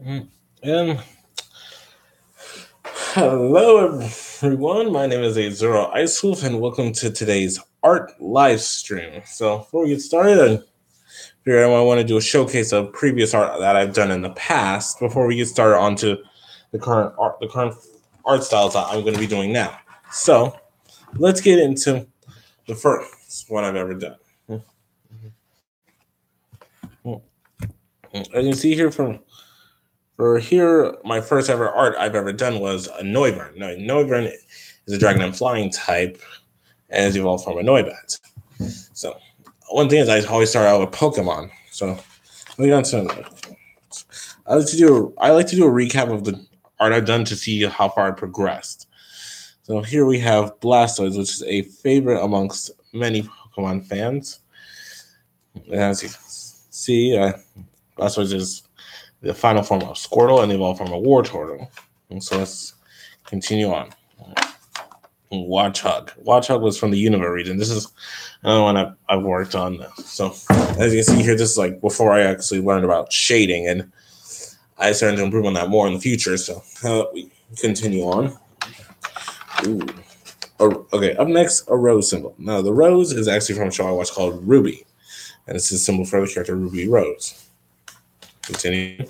And hello, everyone. My name is Azura Icewolf, and welcome to today's art live stream. So, before we get started, I want to do a showcase of previous art that I've done in the past before we get started onto the current art styles that I'm going to be doing now. So, let's get into the first one I've ever done. As you see here my first ever art I've ever done was a Noivern. Now, Noivern is a dragon and flying type and is evolved from a Noibat. So, one thing is I always start out with Pokemon. So, moving on to I like to do a recap of the art I've done to see how far I progressed. So here we have Blastoise, which is a favorite amongst many Pokemon fans. And as you see, Blastoise is the final form of Squirtle and evolved from a Wartortle. And so let's continue on. Watchog. Watchog was from the Unova region. This is another one I've worked on. So as you can see here, this is like before I actually learned about shading, and I started to improve on that more in the future. So we continue on. Ooh. Okay, up next, a rose symbol. Now the rose is actually from a show I watched called Ruby, and it's a symbol for the character Ruby Rose. Continue.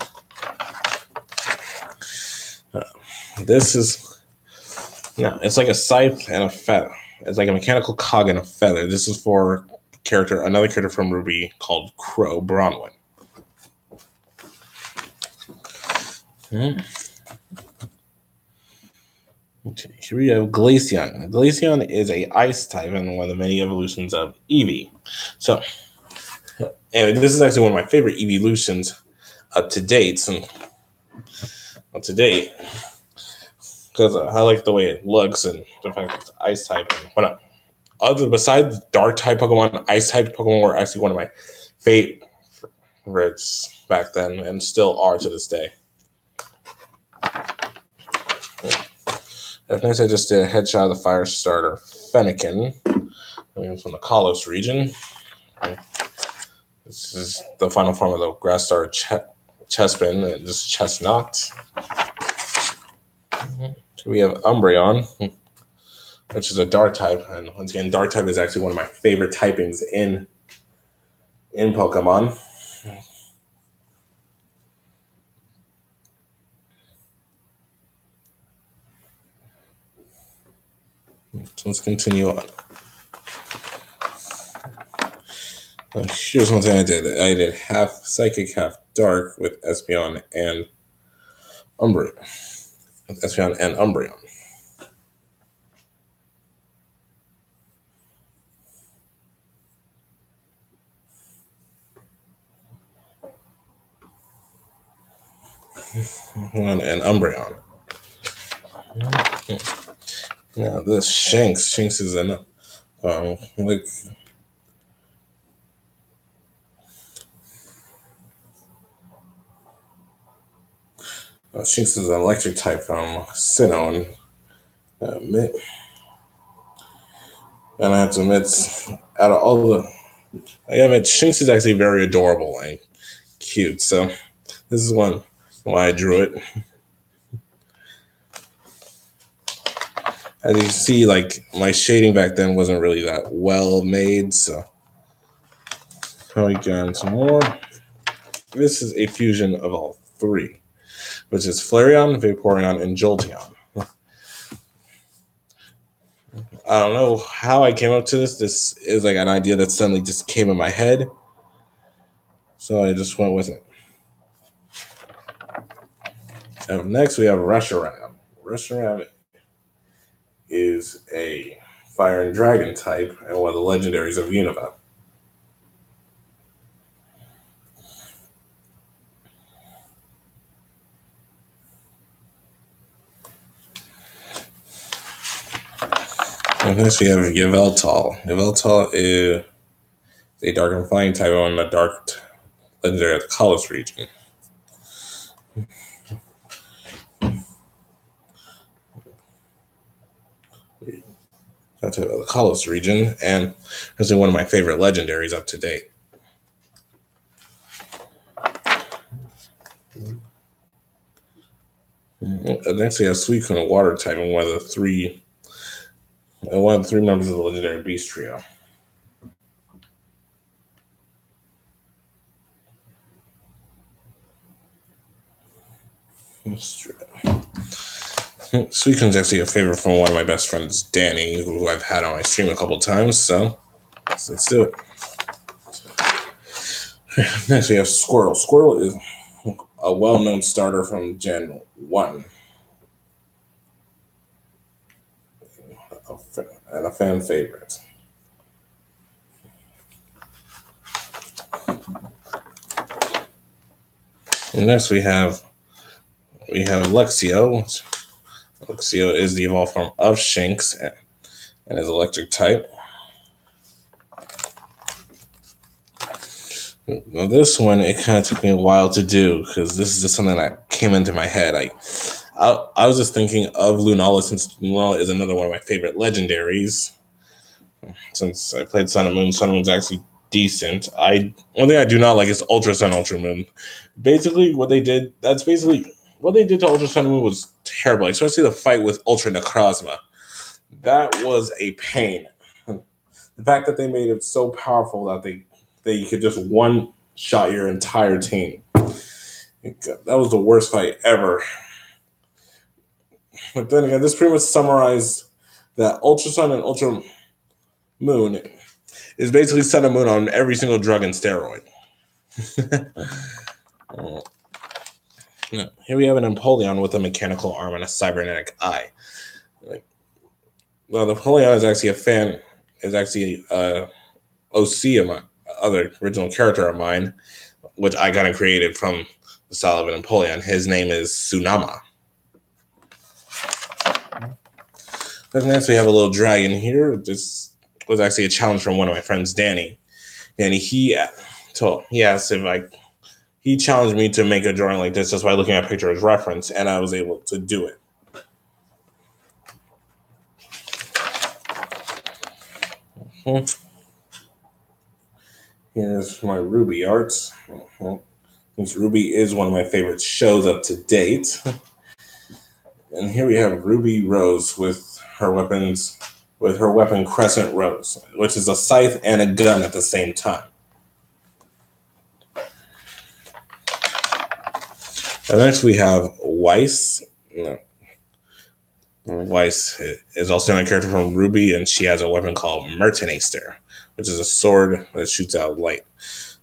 This is it's like a scythe and a feather. It's like a mechanical cog and a feather. This is for another character from Ruby called Crow Bronwyn. Here we have Glaceon. Glaceon is a ice type and one of the many evolutions of Eevee. So, and this is actually one of my favorite evolutions up to date. Because I like the way it looks and the fact that it's ice type. And besides dark type Pokemon, ice type Pokemon were actually one of my favorites back then and still are to this day. Next, I just did a headshot of the fire starter Fennekin from the Kalos region. This is the final form of the grass starter Chespin, and just Chestnut. We have Umbreon, which is a dark type, and once again, dark type is actually one of my favorite typings in Pokemon. So let's continue on. Here's one thing I did. I did half Psychic, half Dark with Espeon and Umbreon. And Umbreon. Now this Shinx is enough. Shinx is an electric type from Sinnoh. And I have to admit, out of all Shinx is actually very adorable and cute. So this is why I drew it. As you can see, like my shading back then wasn't really that well made. So we got some more. This is a fusion of all three, which is Flareon, Vaporeon, and Jolteon. I don't know how I came up to this. This is like an idea that suddenly just came in my head. So I just went with it. And next we have Reshiram. Reshiram is a fire and dragon type and one of the legendaries of Unova. And next we have Yveltal. Yveltal is a dark and flying type on the dark legendary of the Kalos region. That's the Kalos region, and this is one of my favorite legendaries up to date. Next, we have Suicune Water type, and one of the three members of the legendary Beast Trio. Suicune's actually a favorite from one of my best friends, Danny, who I've had on my stream a couple times. So let's do it. Next, we have Squirtle. Squirtle is a well-known starter from Gen 1 and a fan favorite. And next, we have Luxio. Luxio is the evolved form of Shinx and is electric type. Now this one, it kind of took me a while to do because this is just something that came into my head. I was just thinking of Lunala, since Lunala is another one of my favorite legendaries. Since I played Sun and Moon, Sun and Moon's actually decent. One thing I do not like is Ultra Sun, Ultra Moon. Basically, what they did to Ultra Sun and Moon was terrible. Especially the fight with Ultra Necrozma. That was a pain. The fact that they made it so powerful that you could just one-shot your entire team. That was the worst fight ever. But then again, this pretty much summarized that Ultra Sun and Ultra Moon is basically Sun and Moon on every single drug and steroid. Here we have an Empoleon with a mechanical arm and a cybernetic eye. Well, the Empoleon is actually OC of my other original character of mine, which I kind of created from the style of an Empoleon. His name is Tsunama. Then next we have a little dragon here. This was actually a challenge from one of my friends, Danny. And he asked if he challenged me to make a drawing like this just by looking at a picture as reference, and I was able to do it. Here's my Ruby art. Since Ruby is one of my favorite shows up to date. And here we have Ruby Rose with her weapon Crescent Rose, which is a scythe and a gun at the same time. And next we have Weiss. Weiss is also a character from Ruby, and she has a weapon called Mertenaster, which is a sword that shoots out light.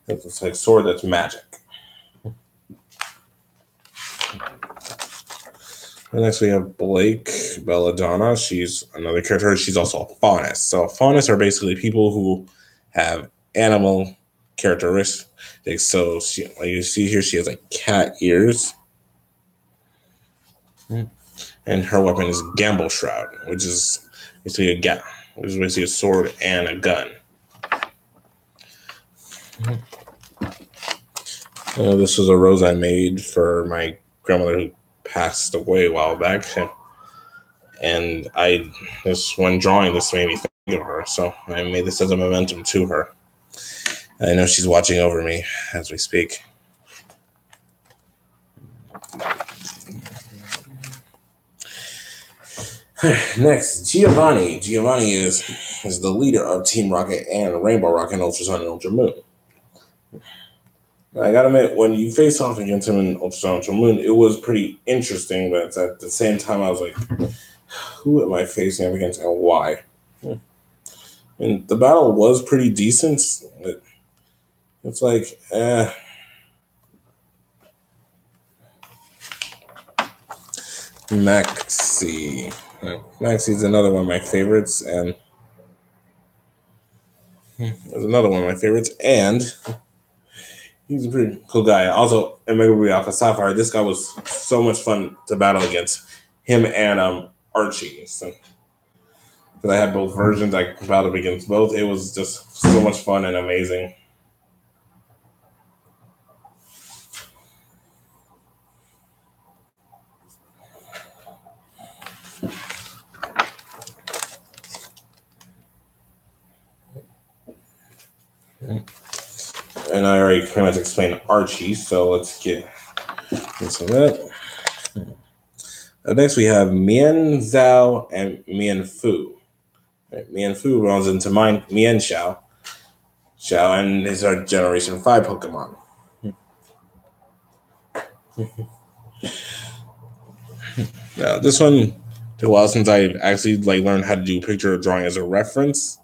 It's like a sword that's magic. And next we have Blake Belladonna. She's another character. She's also a faunus. So faunus are basically people who have animal characteristics. So like you see here, she has like cat ears. And her weapon is Gamble Shroud, which is basically a sword and a gun. This was a rose I made for my grandmother who passed away a while back, and this one drawing this made me think of her, so I made this as a memento to her. I know she's watching over me as we speak. Next, Giovanni. Giovanni is the leader of Team Rocket and Rainbow Rocket and Ultra Sun and Ultra Moon. I gotta admit, when you face off against him in Ultra Sun, Ultra Moon, it was pretty interesting, but at the same time, I was like, who am I facing up against and why? And the battle was pretty decent. It's like, Maxi. Maxi's another one of my favorites, and he's a pretty cool guy. Also, in Mega Ruby Alpha Sapphire, this guy was so much fun to battle against. Him and Archie. So, because I had both versions, I battled against both. It was just so much fun and amazing. And I already pretty much explained Archie, so let's get into that. Next, we have Mian Zhao and Mian Fu. Right, Mian Fu runs into Mian Xiao. And these are Generation 5 Pokemon. Now, this one took a while since I actually learned how to do picture drawing as a reference.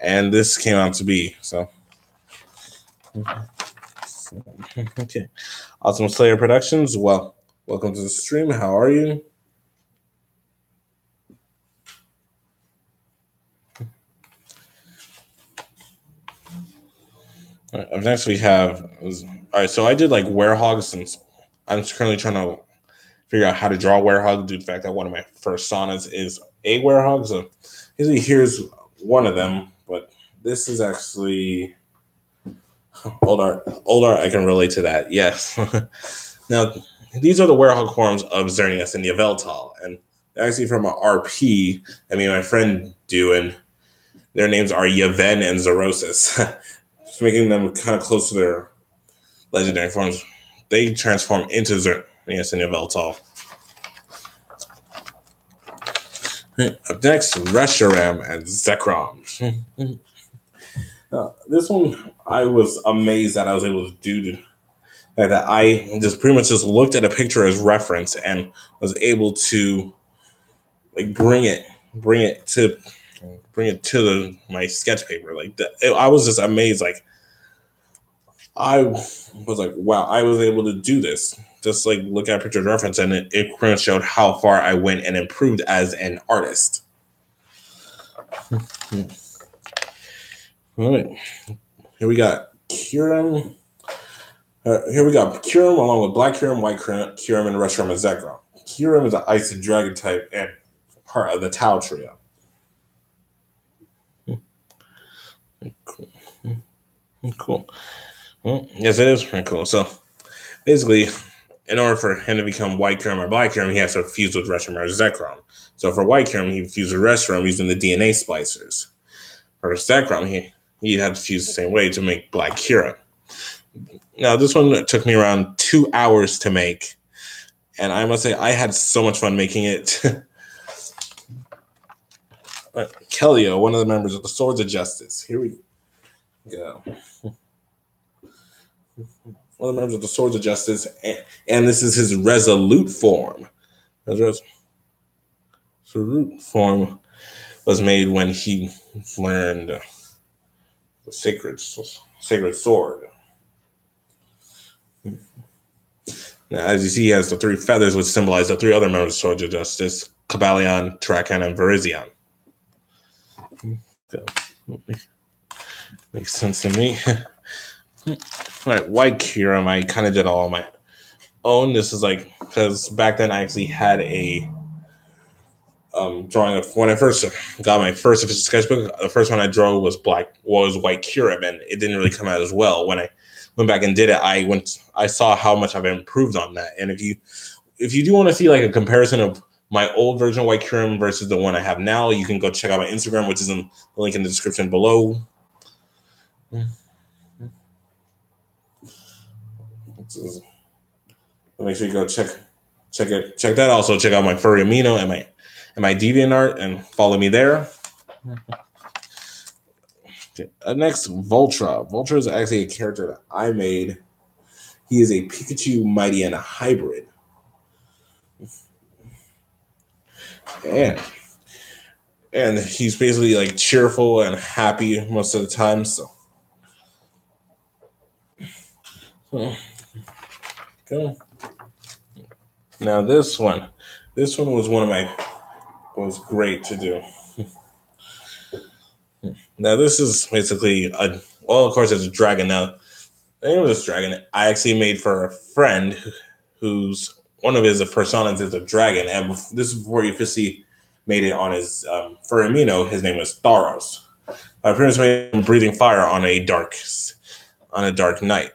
And this came out to be, so. Okay. Awesome Slayer Productions. Well, welcome to the stream. How are you? All right, up next we have, all right, so I did Werehog since I'm currently trying to figure out how to draw Werehog due to the fact that one of my first sonnets is a Werehog. So usually here's one of them, but this is actually old art. Old art, I can relate to that, yes. Now, these are the Werehog forms of Xerneas and Yveltal, and they're actually from an RP I mean my friend do, and their names are Yevhen and Zorosis. Making them kind of close to their legendary forms. They transform into Xerneas and Yveltal. Up next, Reshiram and Zekrom. This one, I was amazed that I was able to do that. I just pretty much just looked at a picture as reference and was able to bring it to my sketch paper. I was just amazed. I was like, wow, I was able to do this. Just look at a picture reference, and it pretty much showed how far I went and improved as an artist. All right, here we got Kyurem. Here we got Kyurem along with Black Kyurem, White Kyurem, and Reshiram and Zekrom. Kyurem is an Ice and Dragon type and part of the Tau trio. Cool. Well, yes, it is pretty cool. So basically, in order for him to become White Kyurem or Black Kyurem, he has to fuse with Reshiram or Zekrom. So for White Kyurem, he fused with Reshiram using the DNA splicers. For Zekrom, he had to fuse the same way to make Black Kyurem. Now, this one took me around 2 hours to make, and I must say I had so much fun making it. Kellio, one of the members of the Swords of Justice. Here we go. One of the members of the Swords of Justice, and this is his Resolute form. His Resolute form was made when he learned the sacred sword. Now, as you see, he has the 3 feathers, which symbolize the 3 other members of the Swords of Justice: Cobalion, Tarakan, and Virizion. Makes sense to me. All right, White Kyurem, I kind of did all on my own. This is because back then I actually had a drawing of when I first got my first official sketchbook. The first one I drew was White Kyurem, and it didn't really come out as well. When I went back and did it, I saw how much I've improved on that. And if you do want to see a comparison of my old version of White Kyurem versus the one I have now, you can go check out my Instagram, which is in the link in the description below. Make sure you go check that. Also check out my Furry Amino and my DeviantArt and follow me there. Okay. Next, Voltra. Voltra is actually a character that I made. He is a Pikachu Mighty and a hybrid. And he's basically cheerful and happy most of the time. So okay. Now this one was great to do. Now this is basically of course it's a dragon. Now the name of this dragon I actually made for a friend who's one of his personas is a dragon, and this is before he officially made it on his Furry Amino. His name was Tharos. My parents made him breathing fire on a dark night.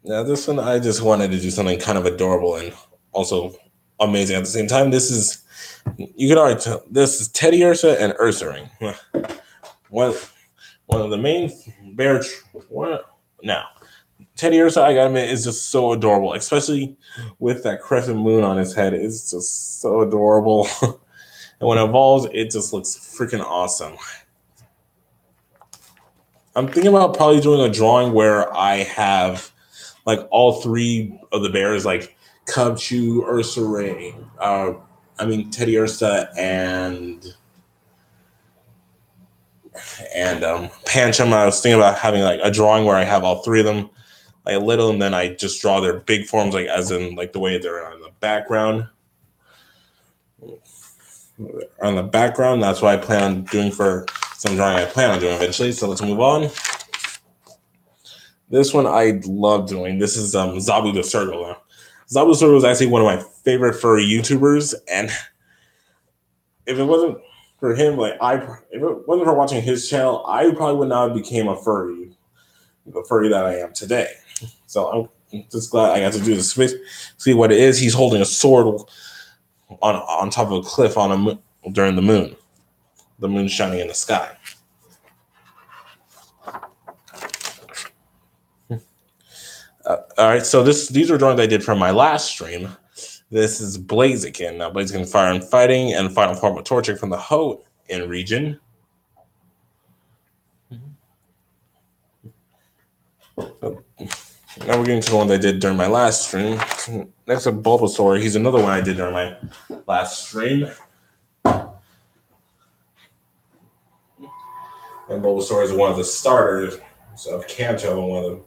Now this one, I just wanted to do something kind of adorable and also amazing at the same time. This is, you can already tell, this is Teddy Ursa and Ursa Ring. One of the main bear. Now, Teddy Ursa, I gotta admit, is just so adorable, especially with that crescent moon on his head. It's just so adorable. And when it evolves, it just looks freaking awesome. I'm thinking about probably doing a drawing where I have like all three of the bears, like Cub Chew, Ursa Ray, Teddy Ursa, and Pancham. I was thinking about having like a drawing where I have all three of them, like little, and then I just draw their big forms, like as in like the way they're on the background. On the background, that's what I plan on doing for some drawing I plan on doing eventually. So let's move on. This one I love doing. This is Zabu the Circle. Zabu the Circle is actually one of my favorite furry YouTubers, and if it wasn't for him, if it wasn't for watching his channel, I probably would not have became a furry, the furry that I am today. So I'm just glad I got to do this. See what it is. He's holding a sword on top of a cliff during the moon shining in the sky. All right, so these are drawings I did from my last stream. This is Blaziken. Now, Blaziken Fire and Fighting and Final Form of Torchic from the Ho-In region. So, now we're getting to the one I did during my last stream. Next up, Bulbasaur. He's another one I did during my last stream. And Bulbasaur is one of the starters of Kanto and one of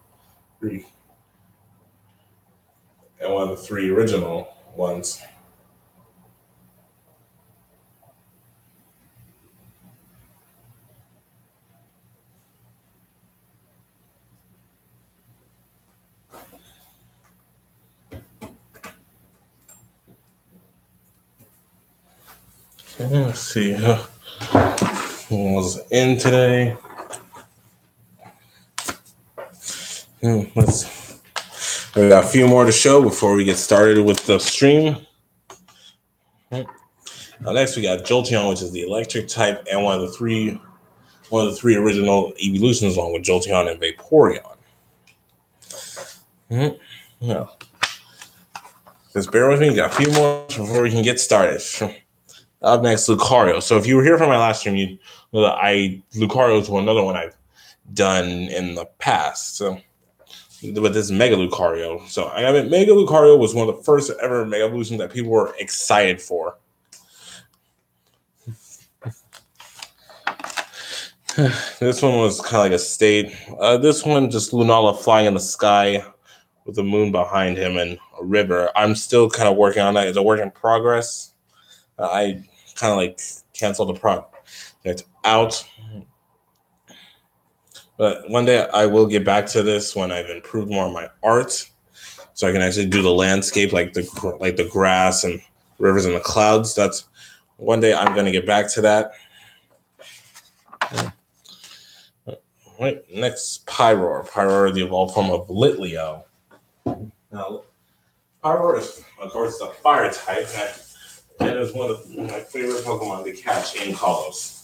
the three original ones. Let's see who was in today. We got a few more to show before we get started with the stream. Now next we got Jolteon, which is the electric type, and one of the three original evolutions, along with Jolteon and Vaporeon. Now, just bear with me. We got a few more before we can get started. Up next, Lucario. So if you were here from my last stream, you know that Lucario is another one I've done in the past. So, but this is Mega Lucario. So Mega Lucario was one of the first ever Mega Evolutions that people were excited for. This one was kind of like a state. This one, just Lunala flying in the sky with the moon behind him and a river. I'm still kind of working on that. It's a work in progress. I kind of like canceled the project out. But one day I will get back to this when I've improved more of my art, so I can actually do the landscape, like the grass and rivers and the clouds. That's one day I'm going to get back to that. Right, next, Pyroar. Pyroar, the evolved form of Litleo. Now, Pyroar is, of course, the fire type, and is one of my favorite Pokemon to catch in Kalos.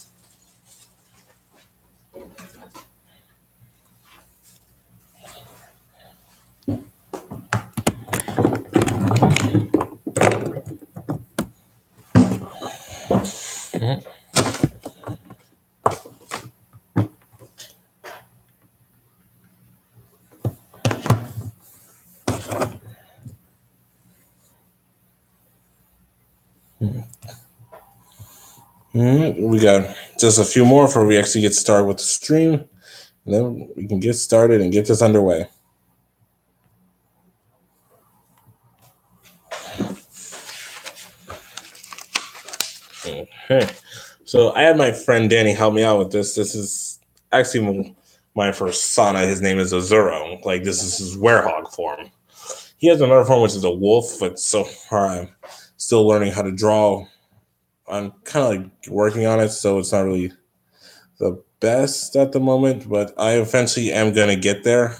We got just a few more before we actually get started with the stream, and then we can get started and get this underway. Okay, so I had my friend Danny help me out with this. This is actually my persona. His name is Azuro. Like, this is his werehog form. He has another form, which is a wolf, but so far I'm still learning how to draw. I'm kind of like working on it, so it's not really the best at the moment, but I eventually am going to get there.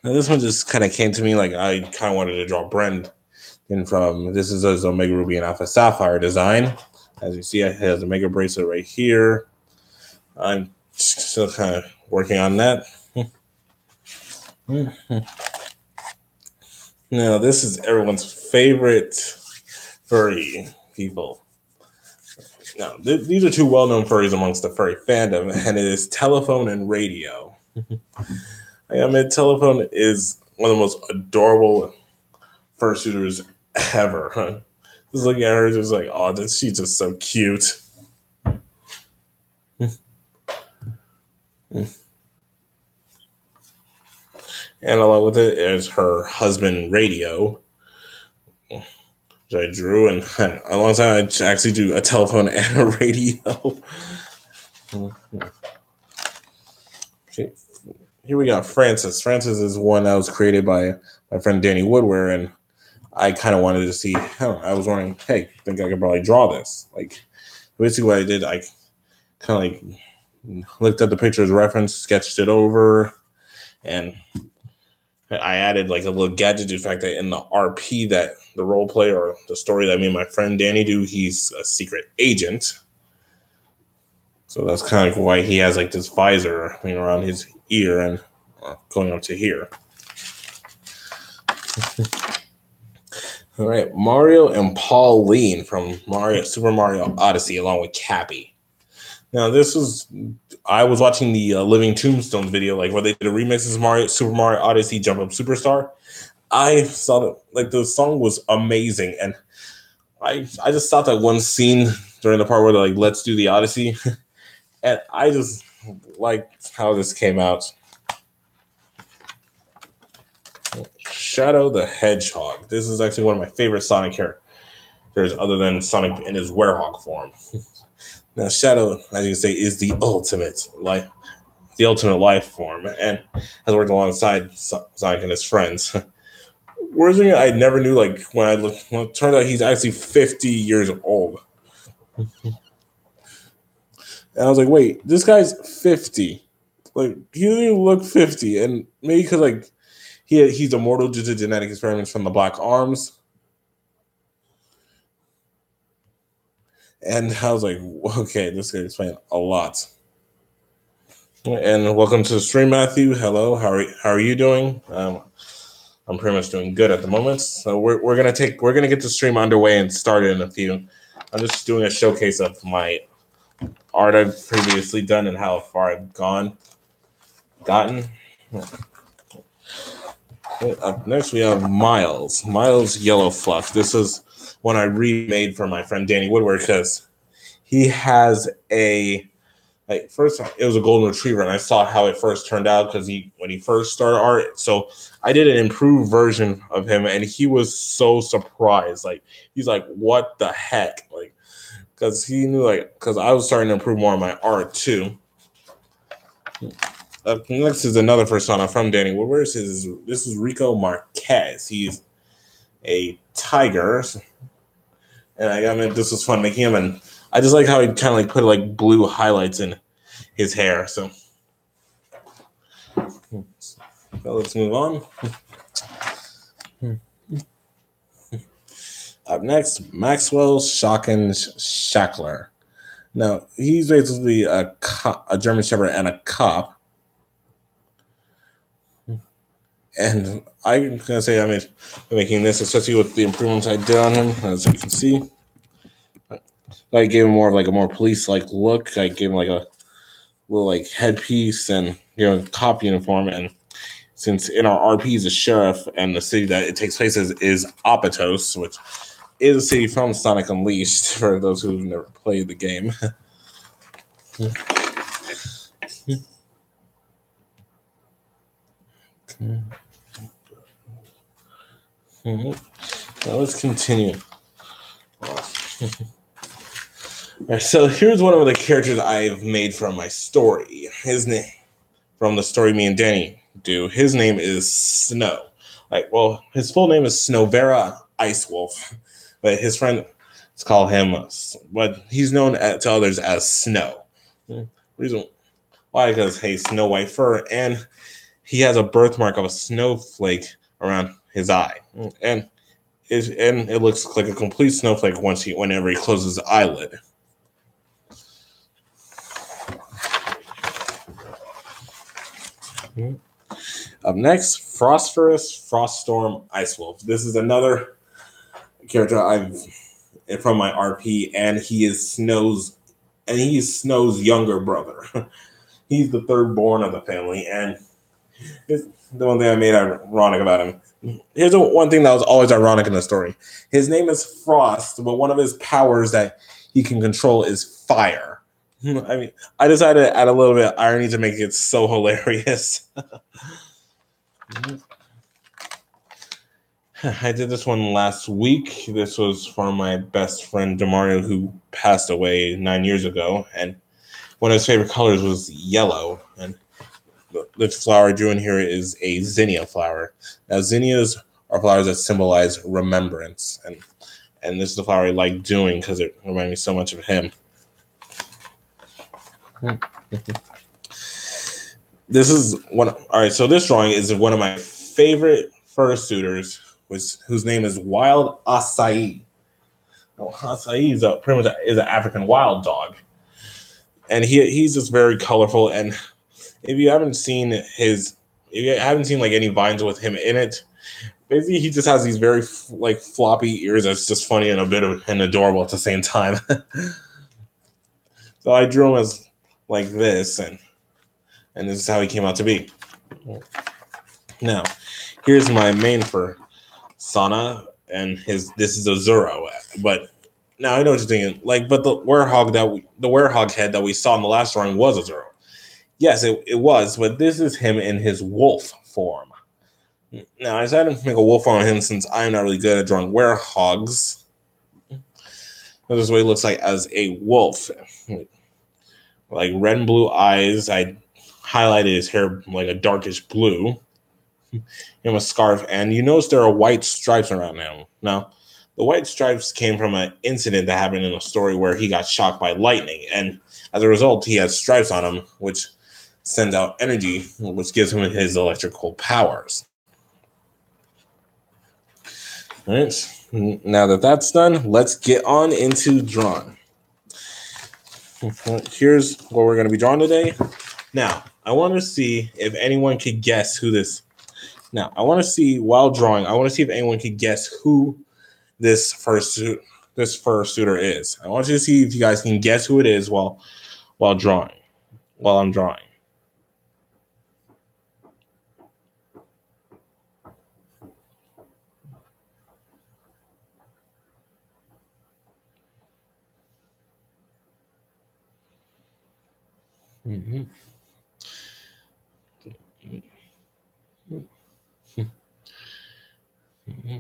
Now, this one just kind of came to me, like I kind of wanted to draw Bren from, this is his Omega Ruby and Alpha Sapphire design. As you see, it has a Mega Bracelet right here. I'm still kind of working on that. Now, this is everyone's favorite furry people. Now, these are two well-known furries amongst the furry fandom, and it is Telephone and Radio. I mean, Telephone is one of the most adorable fursuiters ever. Huh? Just looking at her, just like, oh, she's just so cute. And along with it is her husband, Radio, which I drew. And alongside, I actually do a telephone and a radio. Okay. Here we got Francis. Francis is one that was created by my friend Danny Woodware, and I kind of wanted to see. I was wondering, hey, I think I could probably draw this. Like, basically, what I did, I kind of like looked at the pictures, reference, sketched it over, and I added like a little gadget to the fact that in the RP that the role play or the story that me and my friend Danny do, he's a secret agent. So that's kind of why he has like this visor around his ear and going up to here. All right, Mario and Pauline from Super Mario Odyssey, along with Cappy. Now, I was watching the Living Tombstones video, like where they did a remix of Super Mario Odyssey Jump Up Superstar. I saw that like the song was amazing, and I just thought that one scene during the part where they're like, "Let's do the Odyssey," and I just liked how this came out. Shadow the Hedgehog. This is actually one of my favorite Sonic characters, other than Sonic in his werehog form. Now, Shadow, as you can say, is the ultimate life form, and has worked alongside Sonic and his friends. Whereas I never knew, like, when it turned out he's actually 50 years old. And I was like, wait, this guy's 50. Like, he doesn't even look 50. And maybe because, like, he's immortal due to genetic experiments from the Black Arms. And I was like, okay, this guy explained a lot. And welcome to the stream, Matthew. Hello, how are you doing? I'm pretty much doing good at the moment. So we're gonna get the stream underway and started in a few. I'm just doing a showcase of my art I've previously done and how far I've gotten. Up next we have Miles Yellow Fluff. This is one I remade for my friend Danny Woodward because he has first it was a golden retriever, and I saw how it first turned out because when he first started art. So I did an improved version of him, and he was so surprised. Like, he's like, "What the heck?" Like, because he knew, like, because I was starting to improve more of my art too. Next is another persona from Danny Woodward. This is Rico Marquez. He's a tiger, and I mean, this was fun making him, and I just like how he kind of like put like blue highlights in his hair. So let's move on. Up next, Maxwell Shackler. Now, he's basically a German Shepherd and a cop. And I'm going to say I'm making this, especially with the improvements I did on him, as you can see. I gave him more of like a more police-like look. I gave him like a little like headpiece and cop uniform. And since in our RP is a sheriff, and the city that it takes place is Apatos, which is a city from Sonic Unleashed for those who've never played the game. Now let's continue. Right, so here's one of the characters I've made from my story. His name, from the story me and Danny do, his name is Snow. Well, his full name is Snowvera Ice Wolf, but his friends call him, but he's known to others as Snow. Reason why? Because Snow White fur, and he has a birthmark of a snowflake around his eye, and it looks like a complete snowflake whenever he closes his eyelid. Up next, Phosphorus Froststorm Ice Wolf. This is another character I've from my RP, and he is Snow's younger brother. He's the third born of the family, and the one thing I made ironic about him. Here's one thing that was always ironic in the story. His name is Frost, but one of his powers that he can control is fire. I mean, I decided to add a little bit of irony to make it so hilarious. I did this one last week. This was for my best friend Demario, who passed away 9 years ago, and one of his favorite colors was yellow. And the flower I drew in here is a zinnia flower. Now, zinnias are flowers that symbolize remembrance, and this is the flower I like doing because it reminds me so much of him. This is one. All right, so this drawing is one of my favorite fursuiters, whose name is Wild Acai. Acai is pretty much an African wild dog, and he's just very colorful. And if you haven't seen like any vines with him in it, basically he just has these very like floppy ears. That's just funny and a bit of and adorable at the same time. So I drew him as like this, and this is how he came out to be. Now, here's my main for Sana, and this is a Zoro. But now I know what you're thinking. Like, but the werehog head that we saw in the last drawing was a Zoro. Yes, it was, but this is him in his wolf form. Now, I decided to make a wolf form of him since I'm not really good at drawing werehogs. This is what he looks like as a wolf. Like red and blue eyes. I highlighted his hair like a darkish blue. Him a scarf, and you notice there are white stripes around him. Now, the white stripes came from an incident that happened in a story where he got shocked by lightning, and as a result, he has stripes on him, which sends out energy, which gives him his electrical powers. All right, now that that's done, let's get on into drawing. Here's what we're going to be drawing today. Now, I want to see if anyone could guess who this. Now, I want to see while drawing. I want to see if anyone could guess who this fursuiter is. I want you to see if you guys can guess who it is while drawing. While I'm drawing. Mm-hmm. Mm-hmm.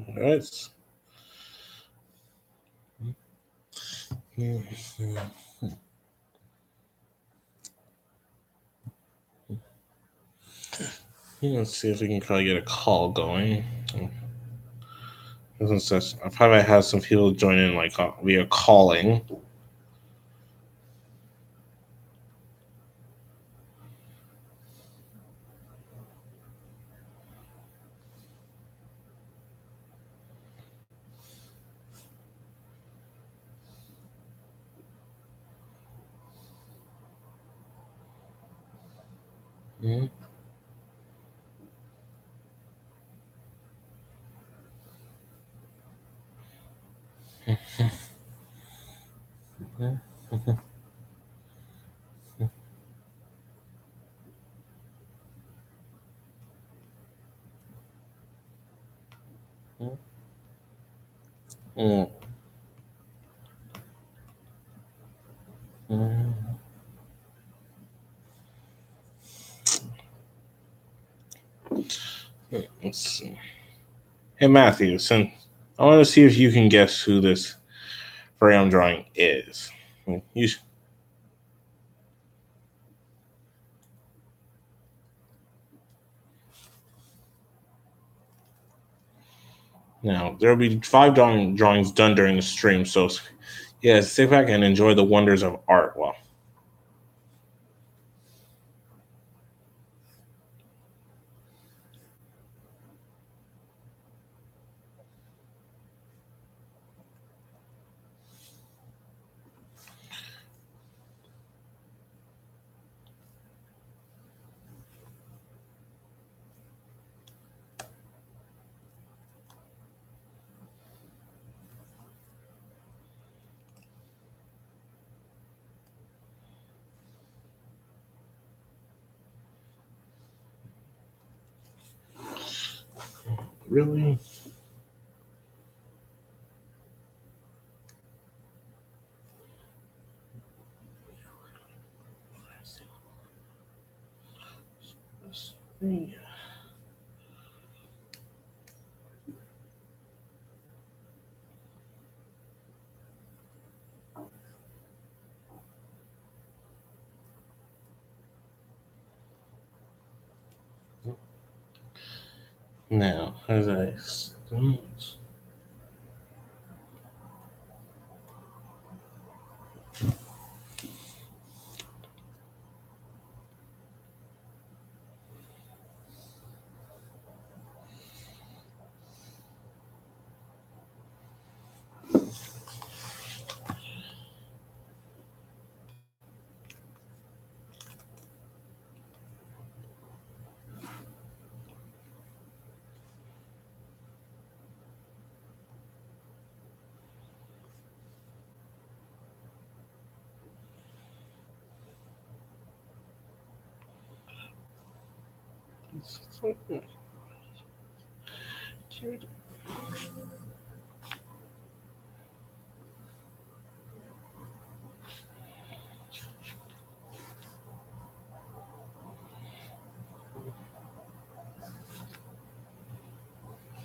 All right. Let's see if we can probably get a call going. I probably have some people join in like via calling. Mm-hmm. Mm-hmm. Let's see. Hey Matthew, I want to see if you can guess who this furry I'm drawing is. You Now, there will be 5 drawings done during the stream, so yeah, sit back and enjoy the wonders of art. Well, really? Now, as I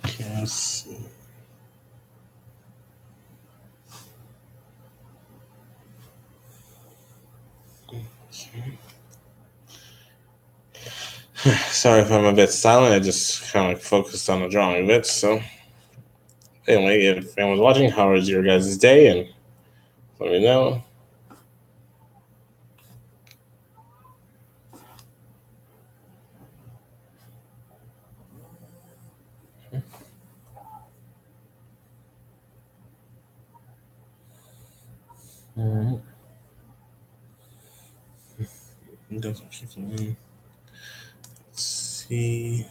can't see. Sorry if I'm a bit silent. I just kind of focused on the drawing a bit. So, anyway, if anyone's watching, how was your guys' day? And let me know. Let's see.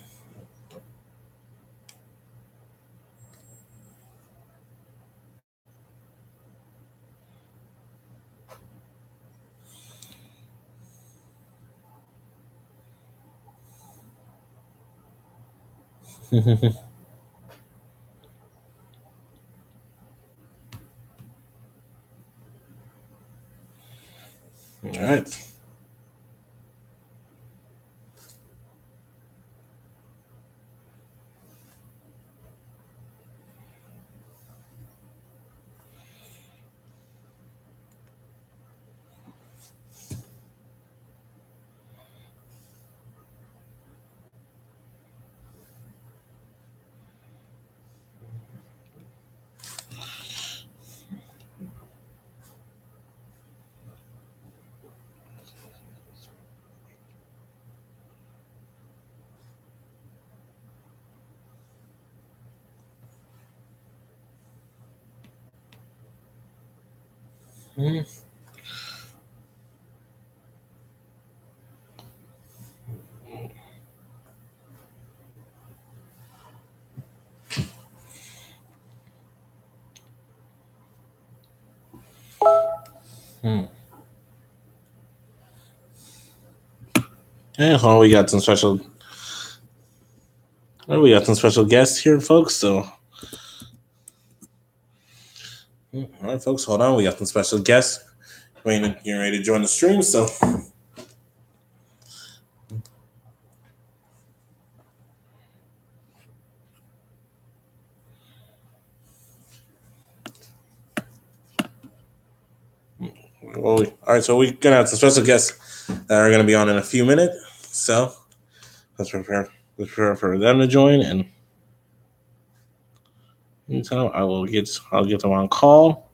All right. Yeah, well, we got some special. Well, we got some special guests here, folks. So, all right, folks, hold on. We got some special guests. Wayne, you're ready to join the stream. So, all right. So we're gonna have some special guests that are gonna be on in a few minutes. So let's prepare for them to join and. Meantime, I'll get them on call.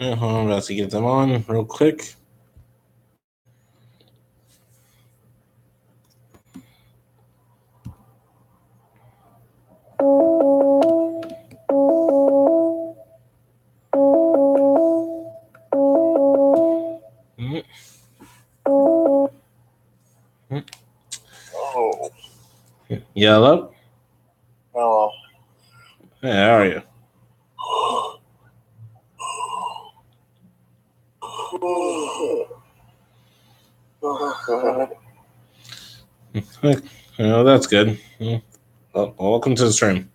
I'm about to get them on real quick. Oh. Yellow. Oh. Hey, how are you? That's good. Well, welcome to the stream.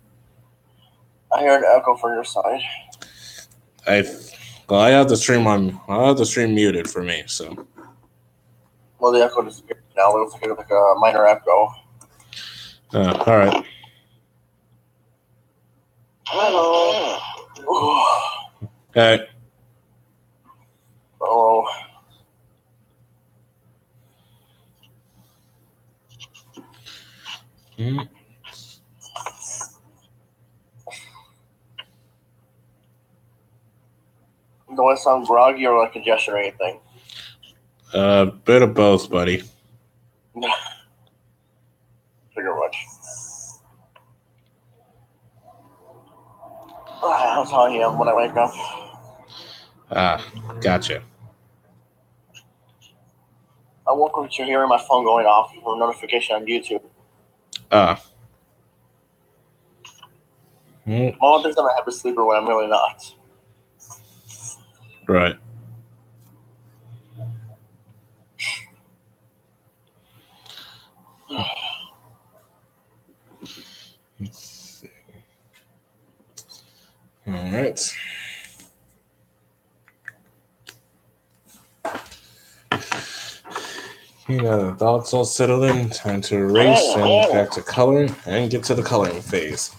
I hear an echo from your side. I have the stream on. I have the stream muted for me. So. Well, the echo disappeared now. It looks like a minor echo. All right. Hello. Hey. Hello. Do I sound groggy or like congestion or anything? Bit of both, buddy. Pretty much. That's how I am when I wake up. Gotcha. I woke up to hearing my phone going off for a notification on YouTube. All the time I have a sleeper when I'm really not. Right. All right. The thoughts all settled in. Time to erase and back to coloring and get to the coloring phase.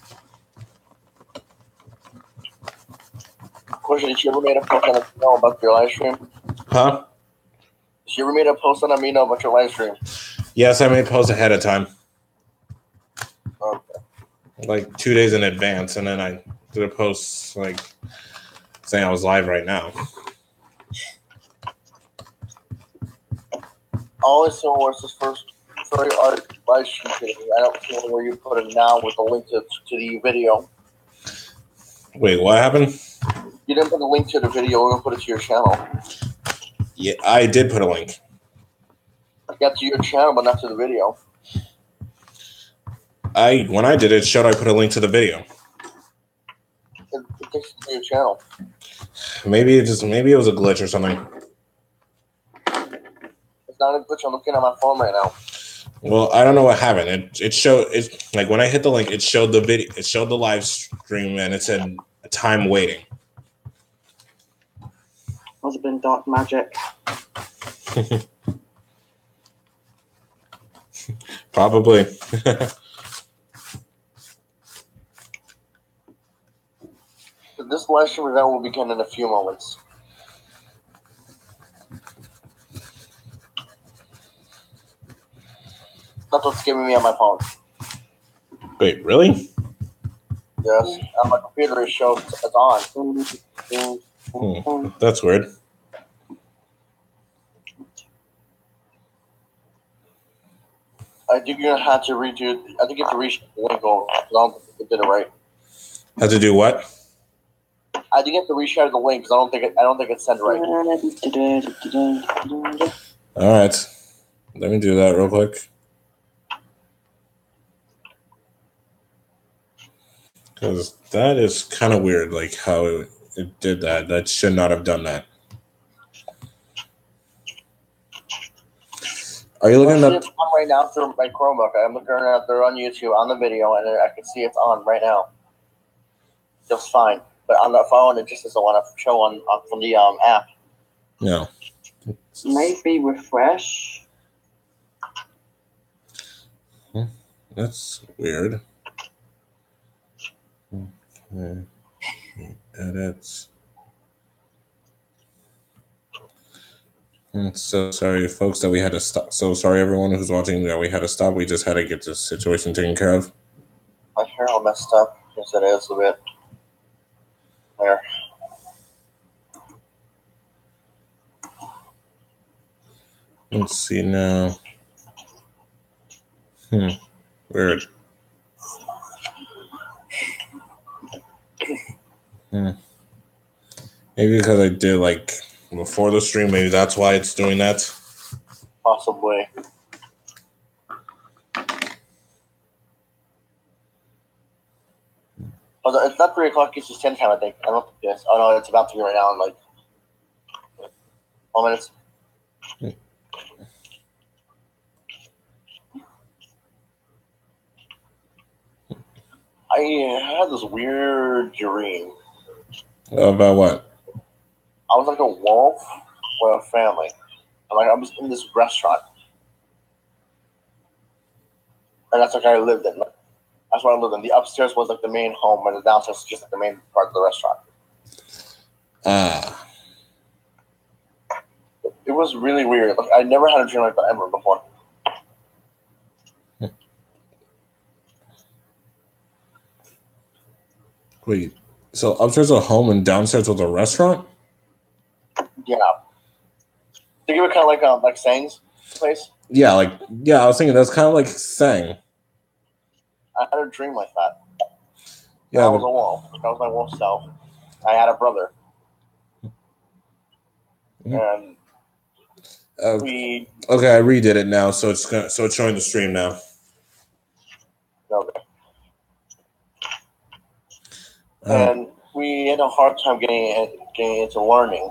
Question: Did you ever made a post on Amino about your live stream? Huh? Did you ever made a post on Amino about your live stream? Yes, I made posts ahead of time. Okay. Like 2 days in advance, and then I did a post like saying I was live right now. All I saw was this first Furry Art live stream today. I don't see where you put it now with the link to the video. Wait, what happened? You didn't put the link to the video. We're going to put it to your channel. Yeah, I did put a link. I got to your channel, but not to the video. When I did it, showed I put a link to the video. It takes you to your channel. Maybe it was a glitch or something. It's not a glitch. I'm looking at my phone right now. Well, I don't know what happened. It showed like when I hit the link, it showed the video, it showed the live stream, and it said time waiting. Must have been dark magic. Probably. This live stream event will begin in a few moments. That's what's giving me on my phone. Wait, really? Yes, on my computer it shows it's on. That's weird. I think you're gonna have to redo. I think you have to reach the link over. I don't think you did it right. Have to do what? I think you have to reshare the link because I don't think it's sent right. All right, let me do that real quick. Because that is kind of weird, like how it did that. That should not have done that. Are you looking at It's on right now through my Chromebook. I'm looking at there on YouTube on the video, and I can see it's on right now. Just fine. But on the phone, it just doesn't want to show on from the app. No. Maybe refresh. That's weird. Okay. Edits. I'm so sorry, folks, that we had to stop. So sorry, everyone who's watching, that we had to stop. We just had to get this situation taken care of. My hair all messed up. Yes, it is a bit. There. Let's see now. Weird. Maybe because I did like before the stream, maybe that's why it's doing that. Possibly. Oh, it's not 3 o'clock. It's just 10 time, I think. I don't think it's. Oh no, it's about to be right now in like 4 minutes. I had this weird dream. About what? I was like a wolf with a family. And like I was in this restaurant. And that's like I lived in. That's what I lived in. The upstairs was like the main home, and the downstairs was just like the main part of the restaurant. It was really weird. Like I never had a dream like that ever before. Wait, so upstairs was a home and downstairs was a restaurant? Yeah. Think of it kind of like Sang's place. Yeah, I was thinking that's kind of like Sang. I had a dream like that. Yeah, I was a wolf. Like, I was my wolf self. I had a brother. And we. Okay, I redid it now, so it's showing the stream now. Okay. And we had a hard time getting into learning.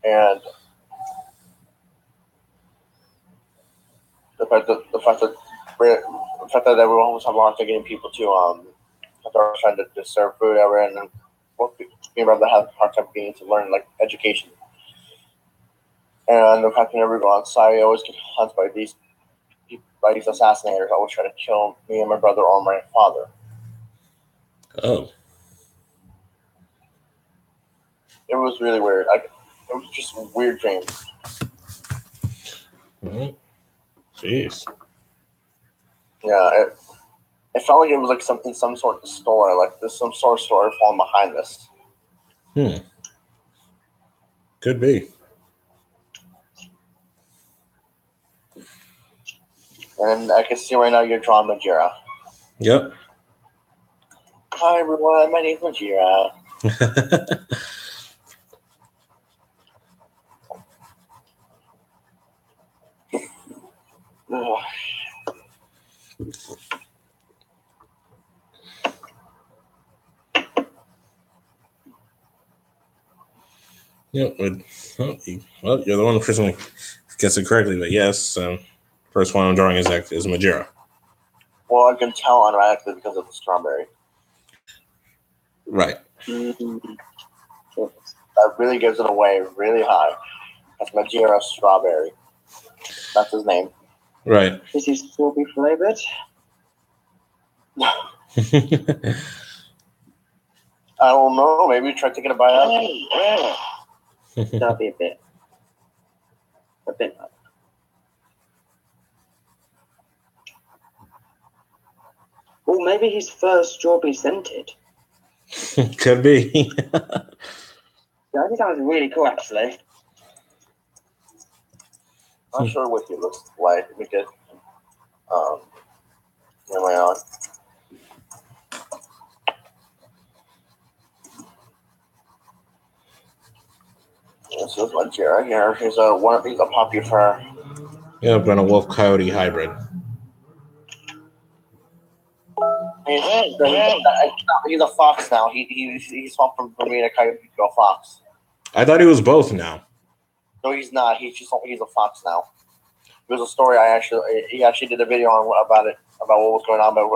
And the fact that everyone was having a hard time getting people to trying to serve food ever, and then me and brother had a hard time getting to learn like education. And the fact that whenever we go outside, we always get hunted by these assassinators, always trying to kill me and my brother or my father. Oh. It was really weird. It was just a weird dream. Jeez. Yeah, it felt like it was like some sort of story, like there's some sort of story falling behind this. Could be. And I can see right now you're drawing Majira. Yep. Hi everyone, my name's Majira. Yep. Well, you're the one person who gets it correctly, but yes, first one I'm drawing is Majira. Well, I can tell automatically because of the strawberry. Right. That really gives it away really high. That's Majira Strawberry. That's his name. Right. Is he strawberry flavored? I don't know. Maybe try taking a bite out. That'll be a bit. Oh, maybe he's first strawberry scented. Could be. Yeah, I think that was really cool, actually. I'm not sure what he looks like. Let me get am I on? This is Majira here. He's a puppy fur. Yeah, but a wolf coyote hybrid. He's a fox now. He's swapped from being a coyote to a fox. I thought he was both now. No, he's not. He's a fox now. was a story he actually did a video on about it, about what was going on, about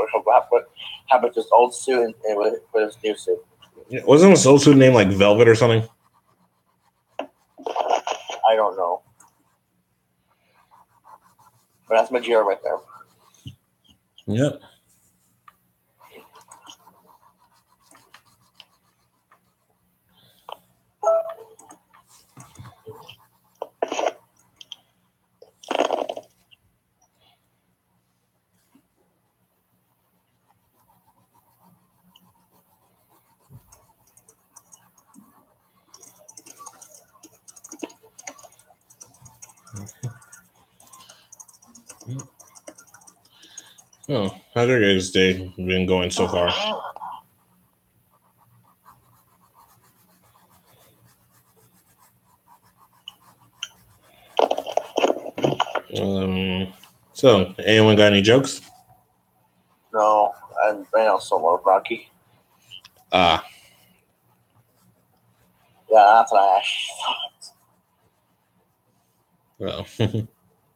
what happened with this old suit and with his new suit. Wasn't this old suit named like Velvet or something? I don't know. But that's Majira right there. Yep. Oh, how's your guys' day been going so far? So, anyone got any jokes? No, and right now so low, Rocky. Ah, Yeah, that's what I actually thought.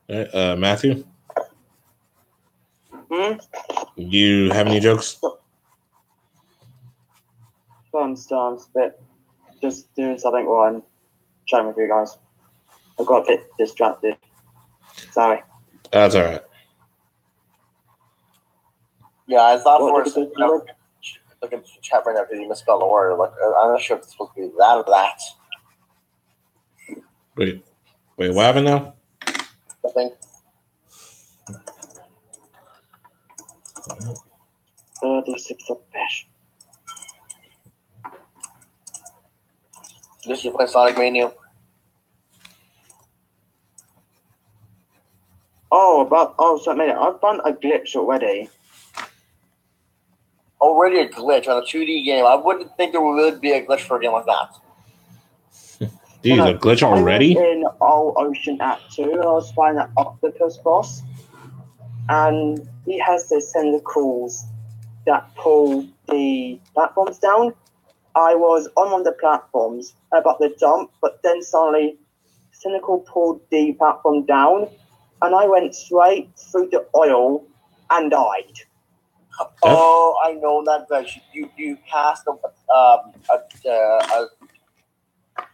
well, Matthew, Hmm? do you have any jokes? Sometimes, but just doing something while I'm chatting with you guys. I got a bit distracted. Sorry. That's all right. Yeah, I thought What for a did second, you look at the chat right now because you misspelled the word. Like, I'm not sure if it's supposed to be that or that. Wait, what happened now? I think. 36 of fish. Did you play Sonic Mania? So mate, I've done a glitch already. Already a glitch on a 2D game. I wouldn't think there would be a glitch for a game like that. Geez, a glitch already? I was in Old Ocean Act 2 and I was fighting that octopus boss. And he has these tentacles that pull the platforms down. I was on one of the platforms about the jump, but then suddenly the tentacle pulled the platform down and I went straight through the oil and died. Oh, I know that glitch. You passed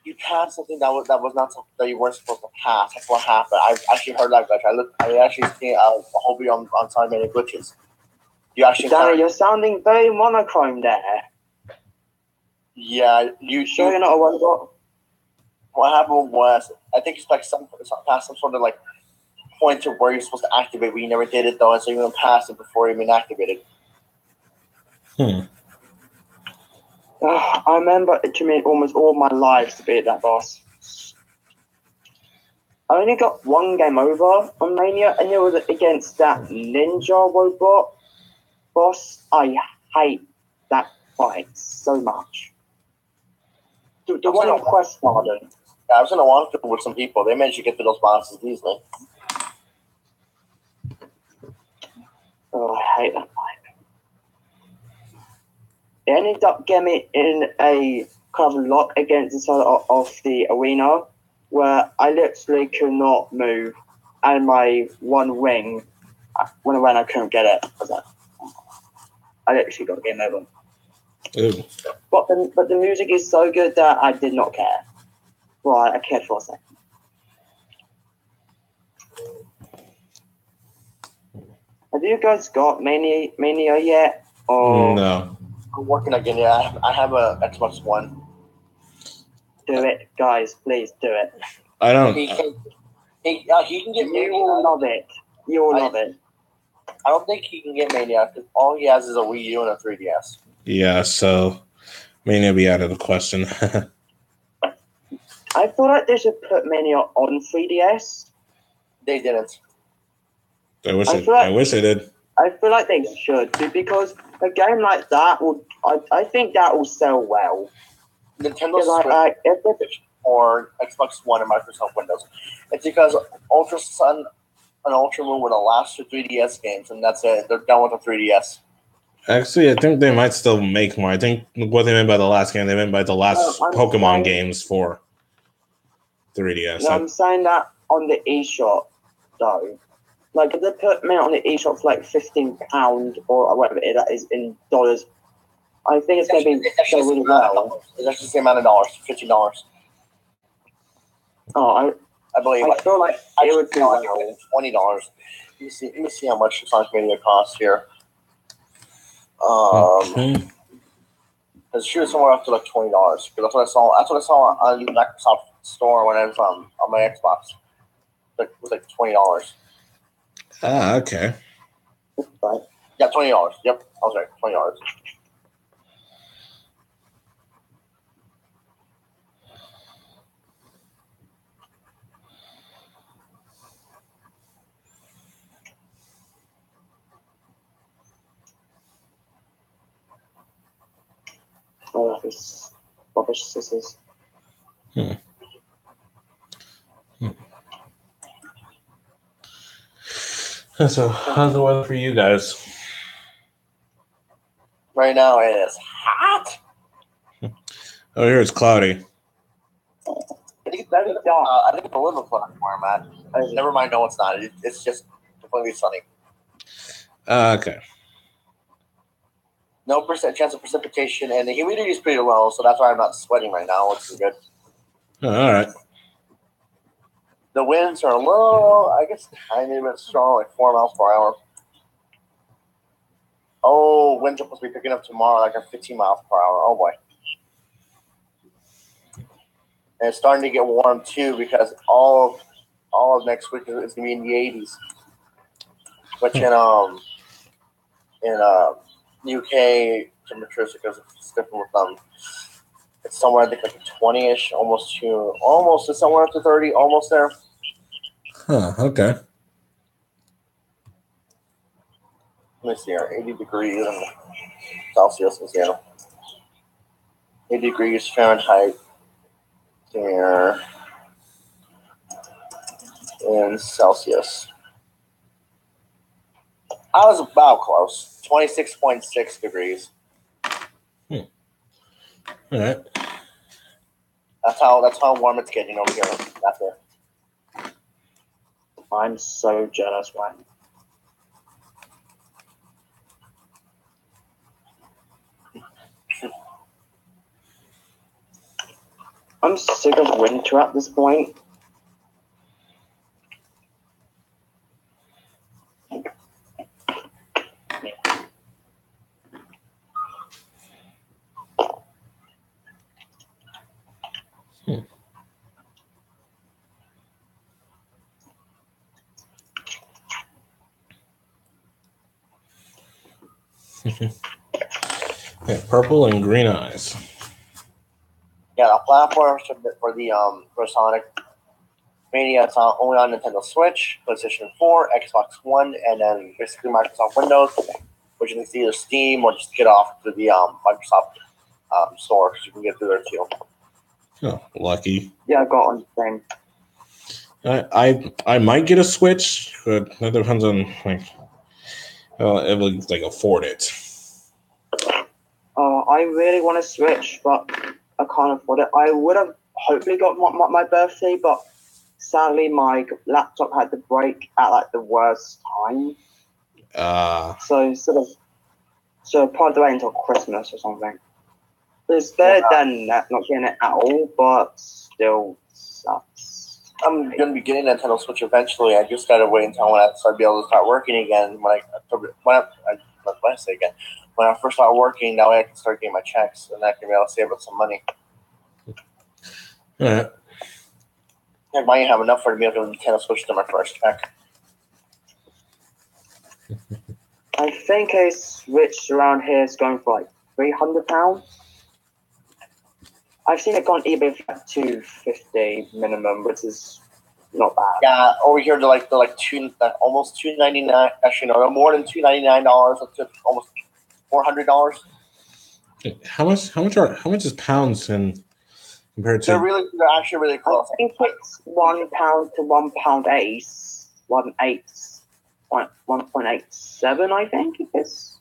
you passed something that was not something that you weren't supposed to pass. That's what happened. I've actually heard that glitch. I actually seen a whole video on Sonic Mania glitches. You actually Danny, you're sounding very monochrome there. Yeah, Sure you're not a robot? What happened was, I think it's like past some sort of like point to where you're supposed to activate, but you never did it though, and so you went past it before you even activated. I remember it took me almost all my life to beat that boss. I only got one game over on Mania, and it was against that ninja robot boss. I hate that fight so much. The one in Quest Garden. Yeah, I was in a walkthrough with some people. They managed to get to those bosses easily. Oh, I hate that fight. They ended up getting me in a kind of lock against the side of the arena where I literally could not move, and my one wing, when I couldn't get it, I literally got game over. Ooh. But the music is so good that I did not care. Well, I cared for a second. Have you guys got Mania yet? Or No. I'm working again. Yeah, I have a Xbox One. Do it, guys. Please do it. I don't. He can get Mania. You will love it. You will love it. I don't think he can get Mania because all he has is a Wii U and a 3DS. Yeah, so Mania be out of the question. I feel like they should put Mania on 3DS. They didn't. I wish they did. I feel like they should, because a game like that I think that will sell well. Nintendo Switch or Xbox One and Microsoft Windows. It's because Ultra Sun and Ultra Moon were the last two 3DS games, and that's it. They're done with the 3DS. Actually, I think they might still make more. I think what they meant by the last game, they meant by the last Pokemon games for 3DS. No, I'm saying that on the eShop. though. Like, if they put me on the eShop for like £15 or whatever that is in dollars, I think it's going to be so really well. It's actually the same amount of dollars, $15. Oh, I believe. I feel like it would be well. $20. Let me see how much Sonic Mania costs here. Because she was somewhere up to like $20. Because that's what I saw. That's what I saw on the Microsoft store when I was on my Xbox. It was like $20. Ah, okay. Right. Yeah, $20. Yep, I was right. $20. Oh, this rubbish scissors. So, how's the weather for you guys? Right now it is hot. Oh, here it's cloudy. I think it's a little cloudy where I'm at. Never mind, no, it's not. It's just completely sunny. Okay. No chance of precipitation, and the humidity is pretty low, so that's why I'm not sweating right now, which is good. Oh, all right. The winds are a little, I guess, tiny bit strong, like 4 miles per hour. Oh, winds are supposed to be picking up tomorrow, like at 15 miles per hour. Oh boy. And it's starting to get warm too, because all of next week is gonna be in the 80s, which in UK temperatures, because it's different with them. It's somewhere I think like 20ish, almost it's somewhere up to 30, almost there. Huh. Okay. Let me see here, 80 degrees in Celsius in Seattle. 80 degrees Fahrenheit here in Celsius. I was about close. 26.6 degrees. All right. That's how warm it's getting over here. That's it. I'm so jealous, man. I'm sick of winter at this point. Yeah, purple and green eyes. Yeah, the platform for the for Sonic Mania, it's only on Nintendo Switch, PlayStation 4, Xbox One, and then basically Microsoft Windows, which you can see either Steam or just get off to the Microsoft store, because you can get through there too. Oh, lucky. Yeah, I got on the same. I might get a Switch, but that depends on like, it will like afford it. I really want to Switch, but I can't afford it. I would have hopefully got my birthday, but sadly my laptop had to break at like the worst time. So probably wait until Christmas or something. It's better than not getting it at all, but still sucks. I'm gonna be getting a Nintendo Switch eventually. I just gotta wait until when I start be able to start working again. When I first start working, that way I can start getting my checks, and I can be able to save up some money. Yeah. I might have enough for me to be able to Nintendo Switch to my first check. I think a Switch around here is going for like £300. I've seen it go on eBay for like $250 minimum, which is not bad. Yeah, over here they're like almost $299. Actually, no, more than $299. Up to almost $400. How much is pounds in compared to? They're actually really close. I think it's £1 to £1.8. 1.87, I think it is.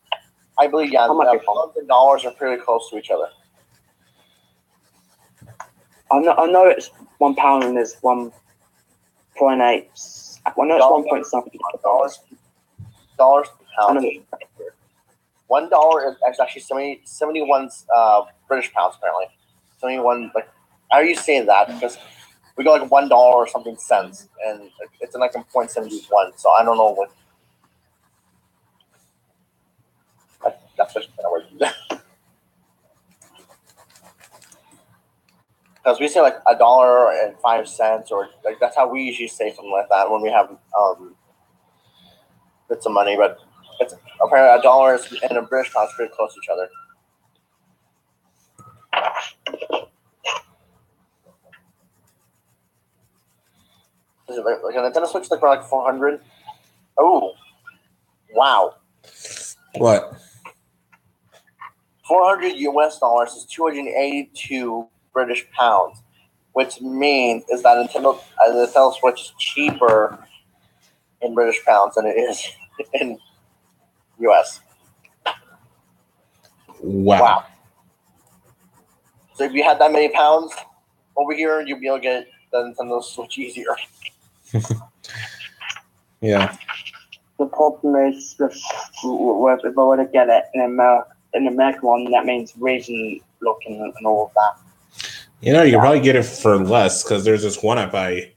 I believe, yeah, pounds and dollars are pretty close to each other. I know it's £1 and there's 1.8 Well, no, it's 1.7 dollars to pounds. $1 is actually 71 British pounds apparently. 71 like how do you say that? Because we got like $1 or something cents, and it's in like in 0.71. So I don't know what. That's just kind of weird. Because we say like $1.05, or like that's how we usually say something like that when we have bits of money. But it's apparently $1 and a British pound is pretty close to each other. Is it like a Nintendo Switch like for like 400? Oh, wow! What? 400 US dollars is 282 British pounds, which means is that Nintendo Switch is cheaper in British pounds than it is in US. Wow. So if you had that many pounds over here, you'd be able to get the Nintendo Switch easier. Yeah. The problem is if I were to get it in American one, that means region looking and all of that. You know, you can probably get it for less because there's this one app I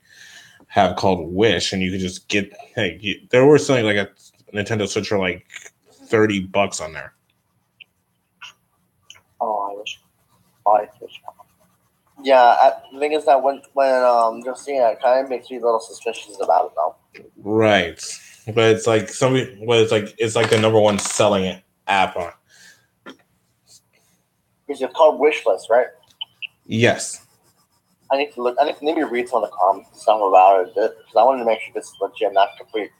have called Wish, and you could just get. Hey, there were something like a Nintendo Switch for like $30 on there. Oh, I wish. I wish. Yeah, the thing is that when just seeing it, kind of makes me a little suspicious about it though. Right, but it's like it's like the number one selling app on. Because it's called Wishlist, right? Yes. I need to look. I need to maybe read some of the comments stuff about it because I wanted to make sure this is legit, not complete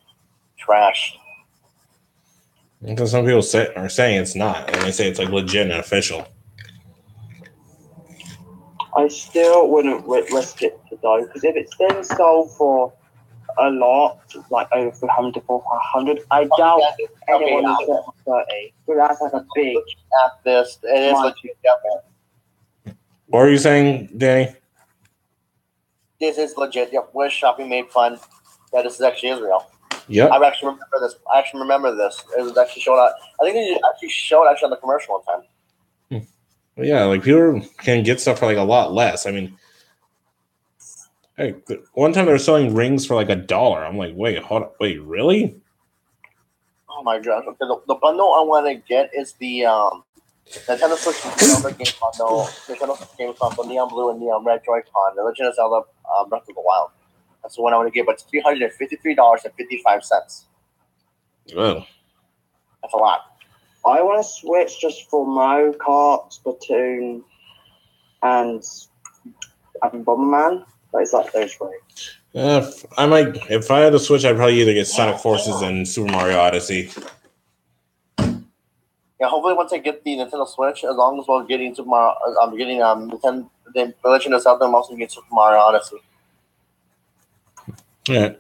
trash. Because some people are saying it's not, and they say it's like legit and official. I still wouldn't risk it though, because if it's then sold for a lot, like over 300 or 400, I doubt anyone will get for 30. So that's like a big. At this, it is legit. What are you saying, Danny? This is legit. Yep, Wish Shopping made fun that this is actually Israel. Yep. I actually remember this. It was actually shown out. I think they actually showed on the commercial one time. Yeah, like people can get stuff for like a lot less. I mean, hey, one time they were selling rings for like $1. I'm like, wait, hold on, wait, really? Oh my gosh! Okay, the bundle I want to get is the Nintendo Switch Zelda game bundle. Nintendo Switch game bundle, Neon Blue and Neon Red Joy-Con, The Legend of Zelda Breath of the Wild. That's the one I want to get, but it's $353.55. Oh, that's a lot. I want to switch just for Mario Kart, Splatoon, and Bomberman. But it's like those three. if I had to switch, I'd probably either get Sonic Forces and Super Mario Odyssey. Yeah, hopefully once I get the Nintendo Switch, as long as we're getting Super Mario, I'm getting the Legend of Zelda, I'm also getting Super Mario Odyssey. Yeah.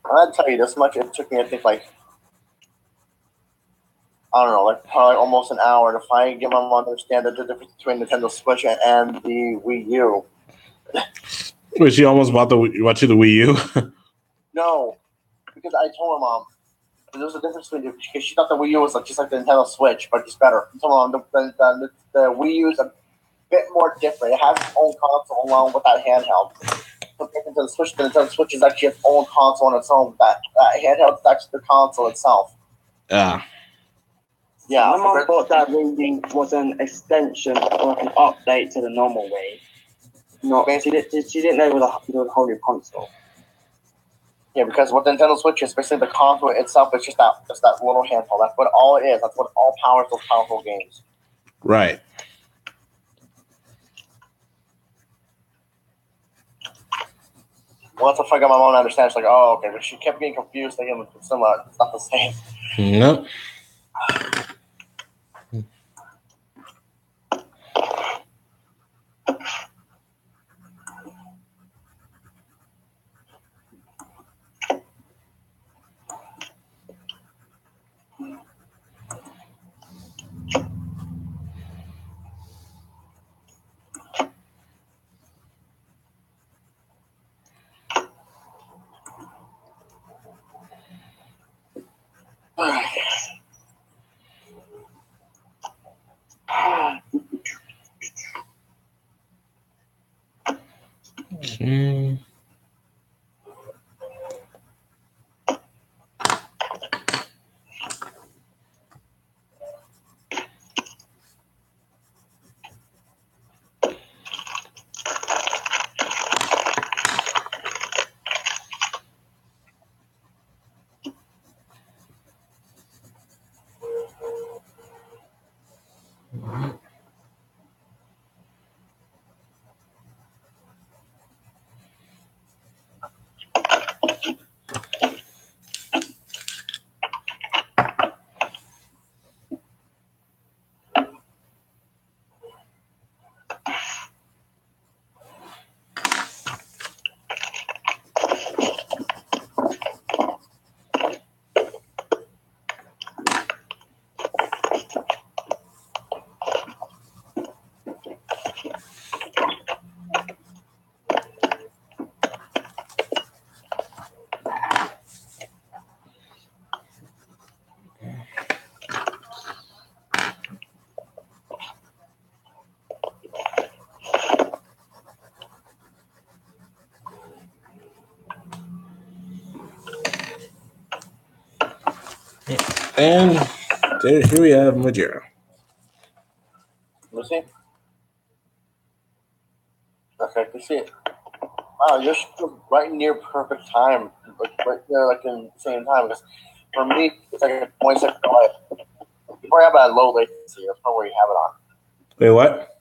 I'll tell you this much, it took me, I think, like, I don't know, like probably almost an hour to finally get my mom to understand the difference between Nintendo Switch and the Wii U. Wait, she almost bought you the Wii U? No, because I told her mom there was a difference between because she thought the Wii U was just like the Nintendo Switch, but just better. I told her mom the Wii U is a bit more different. It has its own console along with that handheld. Compared to the Nintendo Switch is actually its own console on its own. That handheld is actually the console itself. Yeah. Yeah, my mom thought that Wii was an extension or like an update to the normal Wii. She didn't know it was a whole new console. Yeah, because what the Nintendo Switch is, basically the console itself is just that little handheld. That's what all it is. That's what all powers those powerful games. Right. Once I figured my mom understands, she's like, oh, okay. But she kept getting confused, thinking it's not the same. Nope. Mm. And here we have Majira. Let me see. Okay, you see it. Wow, you're right near perfect time. Like right there, like in the same time. Because for me, it's like a 0.6 delay. You probably have it at low latency. That's probably where you have it on. Wait, what?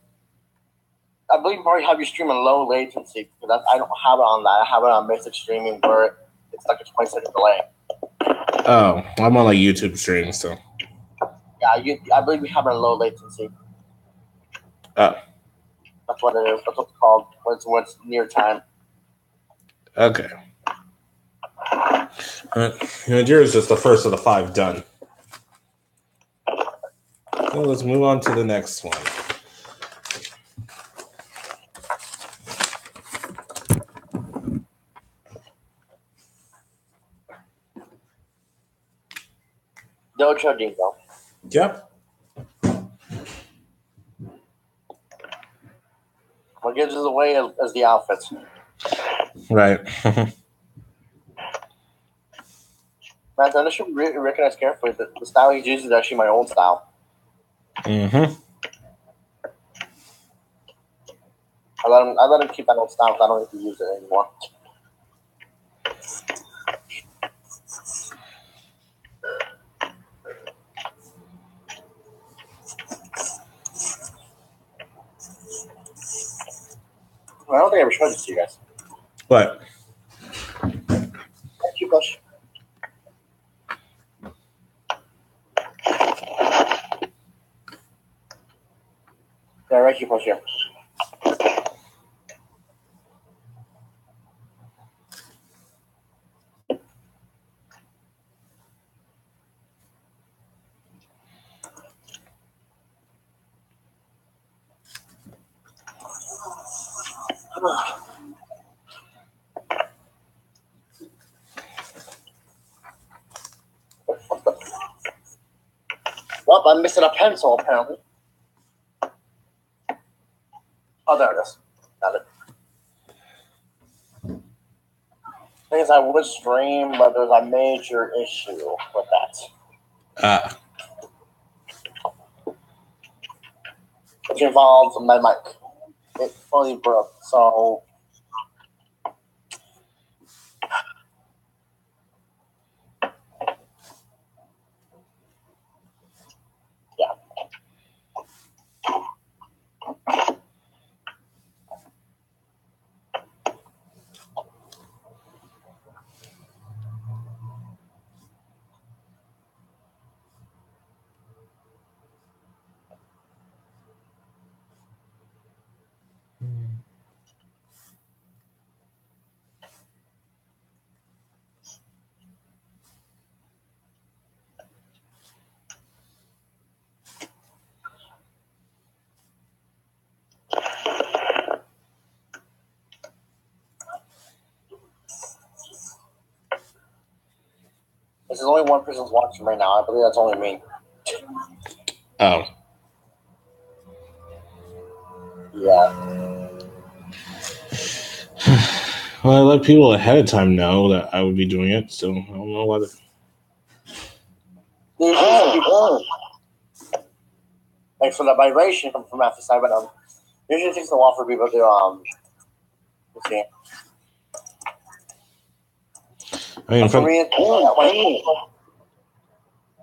I believe you probably have your stream in low latency. Because I don't have it on that. I have it on basic streaming where it's like a 20-second delay. Oh, I'm on like YouTube streams, so. Yeah, I believe we have it in low latency. Oh. That's what it is. That's what it's called. When it's near time. Okay. Majira is just the first of the 5 done. So let's move on to the next one. Dojo Dingo. Yep. What gives us away is the outfits. Right. Man, I should recognize carefully that the style he uses is actually my old style. Mm-hmm. I let him keep that old style because I don't need to use it anymore. I don't think I ever showed this to you guys. What? Keep push. Yeah, right, keep push here. Well, I'm missing a pencil apparently. Oh, there it is. Got it. Thing is, I would stream, but there's a major issue with that. Which involves my mic. It fully broke, so yeah. This is only one person's watching right now. I believe that's only me. Oh. Yeah. Well, I let people ahead of time know that I would be doing it, so I don't know whether. Like for the vibration from after side, but usually it takes a while for people to let's see. I mean, For me,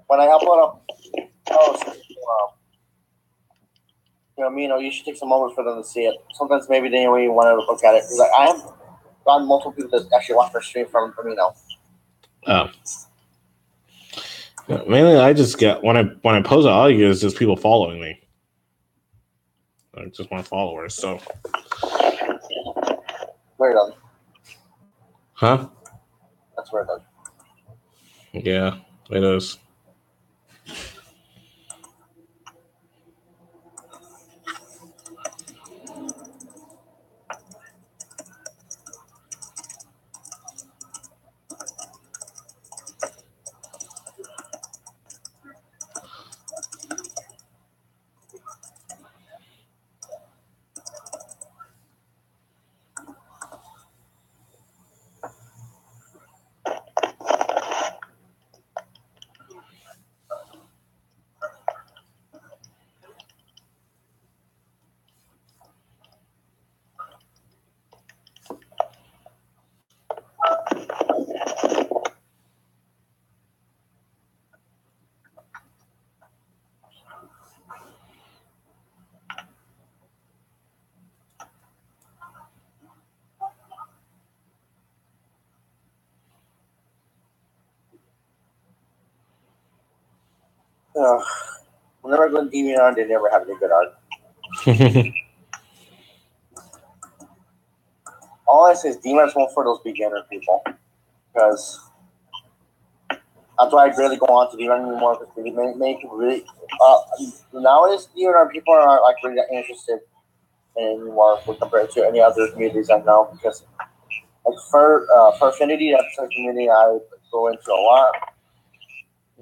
when I upload you should take some moments for them to see it. Sometimes maybe they don't even want to look at it. Because I have gotten multiple people that actually watch our stream from Oh. Yeah, mainly, I just get when I post, all I get is just people following me. Like just my followers. So. Weird. Huh? That's weird. Yeah, it is. Whenever I go to DeviantArt, they never have any good art. All I say is DeviantArt's one for those beginner people. Because that's why I rarely go on to DeviantArt anymore. Because many people really. Nowadays, DeviantArt people are not like really interested in anymore compared to any other communities I know. Because like for Affinity, that's a community I go into a lot.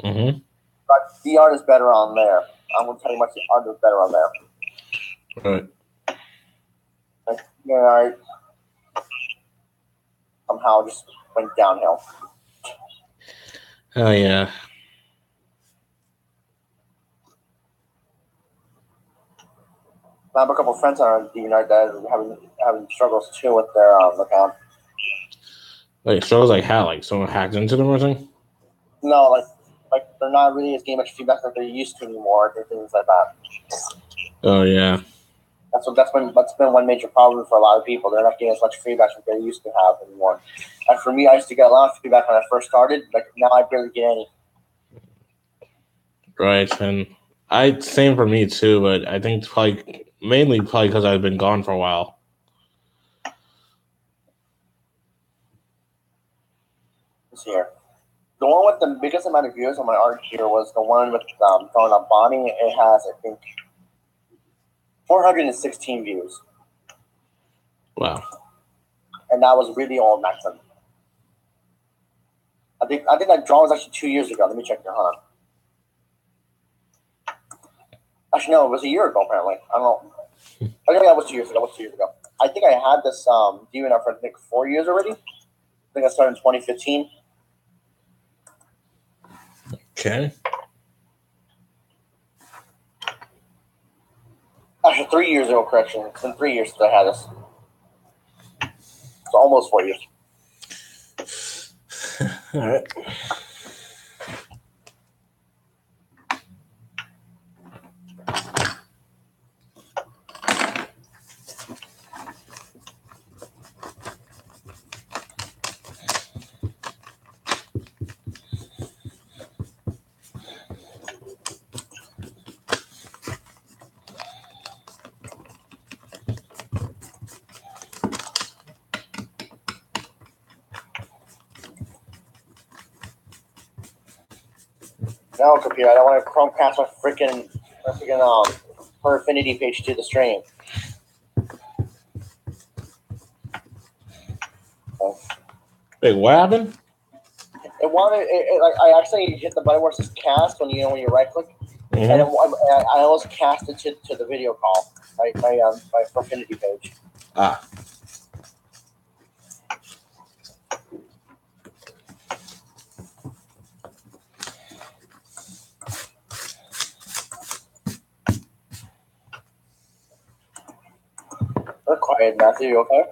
Mm-hmm. But the art is better on there. I'm going to tell you much the art is better on there. Right. Like, I somehow just went downhill. Oh yeah. I have a couple of friends on DeviantArt that are having struggles too with their account. Like struggles like how? Like someone hacked into them or something? No, like they're not really getting much feedback like they used to anymore. And things like that. Oh yeah. That's been one major problem for a lot of people. They're not getting as much feedback as they used to have anymore. And for me, I used to get a lot of feedback when I first started, but now I barely get any. Right, and same for me too, but I think mainly because I've been gone for a while. Let's see here. The one with the biggest amount of views on my art here was the one with throwing up Bonnie. It has, I think, 416 views. Wow. And that was really old back then. I think that draw was actually 2 years ago. Let me check here. Hold on. Actually, no, it was a year ago, apparently. I don't know. I think that was 2 years ago. I think I had this DeviantArt for, I think, 4 years already. I think I started in 2015. Okay. Actually, 3 years ago, correction. It's been 3 years since I had this. So almost 4 years. All right. No, computer. I don't want to Chromecast my freaking her Affinity page to the stream. Wait, what happened? It wanted like I actually hit the button where it says cast when you right click, and I almost cast it to the video call, my Affinity page. Ah. Look quiet, Matthew. You okay?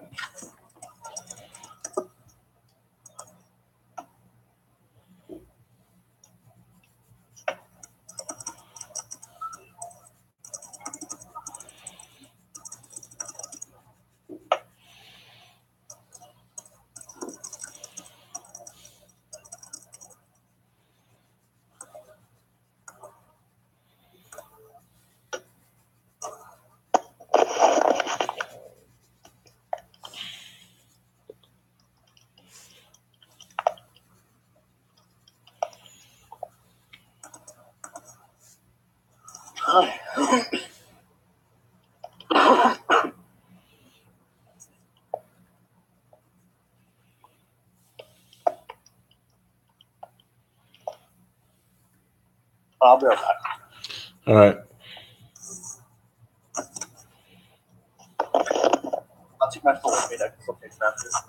I'll be right back. All right. I'll take my phone with me. I can still take snaps.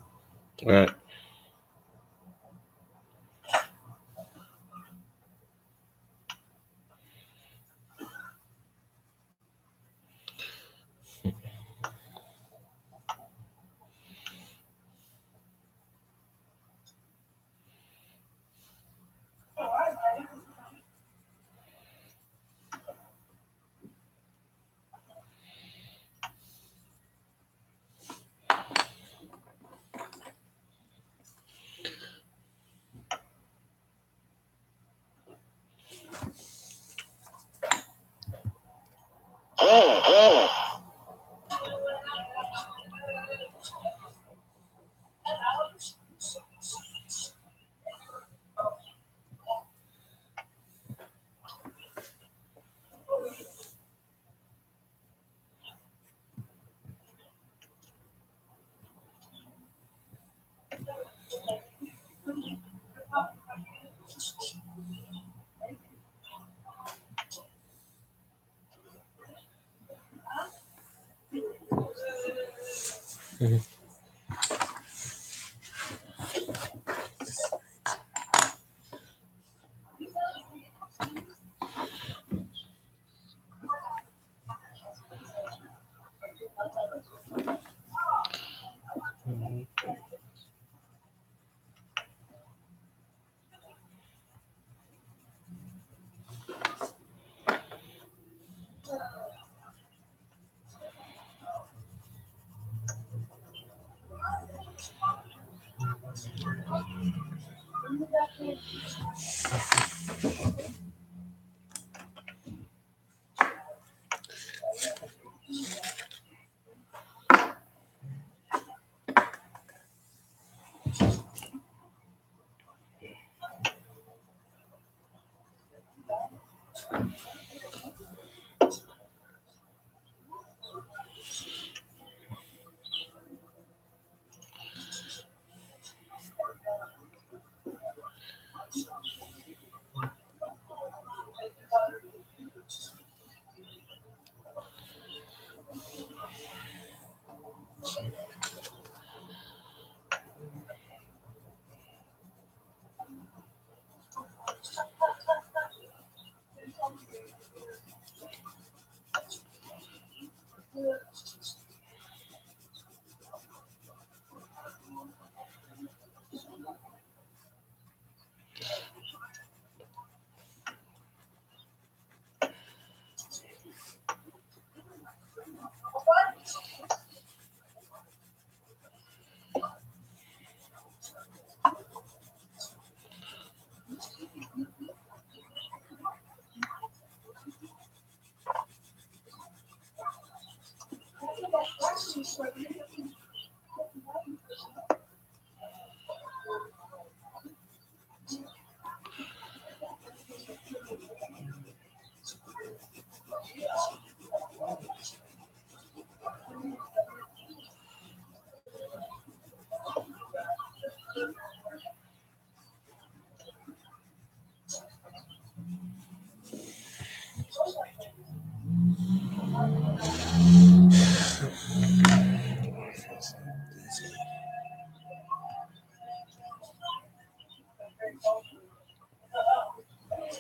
All right.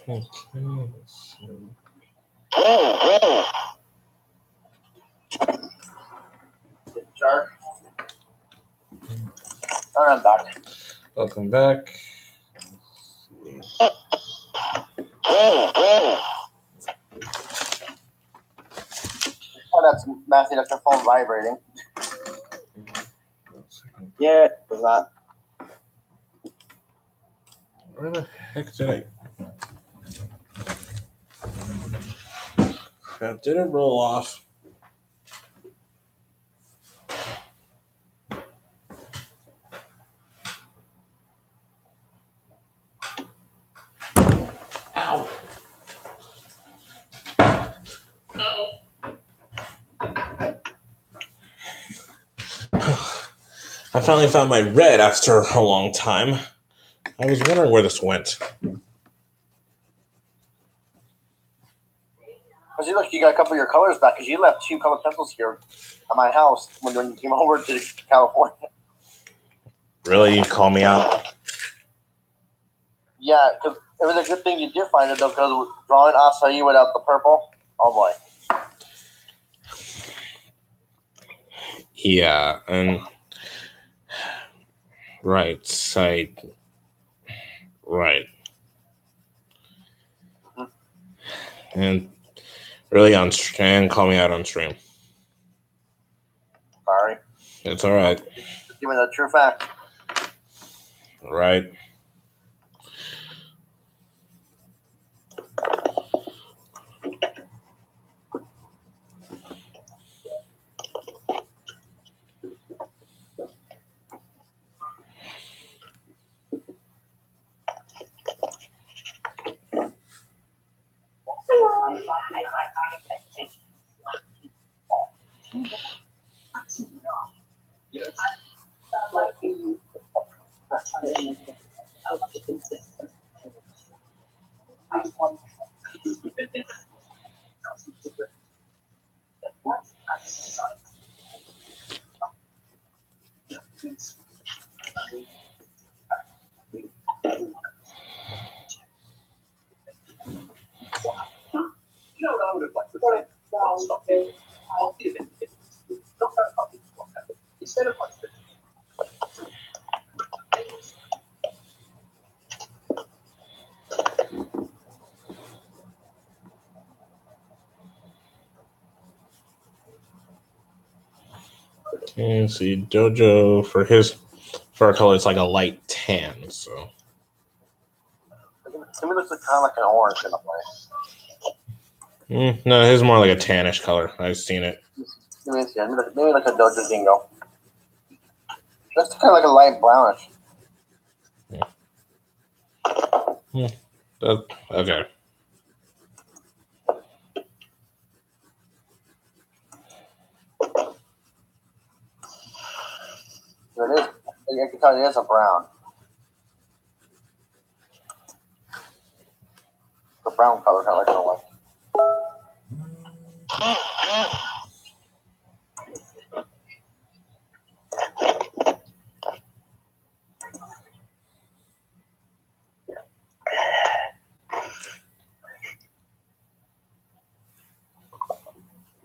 Okay, let's see. Sure. All right, I'm back. Welcome back. Oh, that's Matthew. That's your phone vibrating. Yeah, it was not. Where the heck did I? Crap, did it roll off? Ow. I finally found my red after a long time. I was wondering where this went. Cause you look, you got a couple of your colors back. Cause you left 2 colored pencils here at my house when you came over to California. Really? You call me out? Yeah, because it was a good thing you did find it though. Because drawing acai without the purple, oh boy. Yeah, and right side, right, and really on and call me out on stream. Sorry. It's all right. Just give me the true fact. Right. And see, Dojo for his fur color, it's like a light tan. So. To me, it looks kind of like an orange in a way. No, his is more like a tannish color. I've seen it. Maybe like a Dojo Dingo. That's kind of like a light brownish. Okay. It is. I can tell you it's a brown. The brown color, kind of like a white.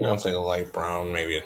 I'll take a light brown, maybe.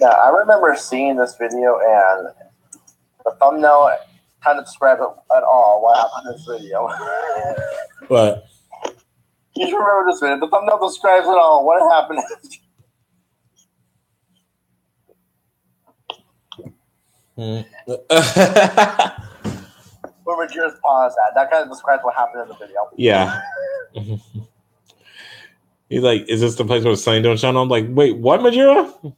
Yeah, I remember seeing this video and the thumbnail kind of describes it at all what happened in this video. What? You remember this video? The thumbnail describes it all. What happened? Where would yours pause at? That kind of describes what happened in the video. Yeah. He's like, is this the place where the sun don't shine? I'm like, wait, what, Majira?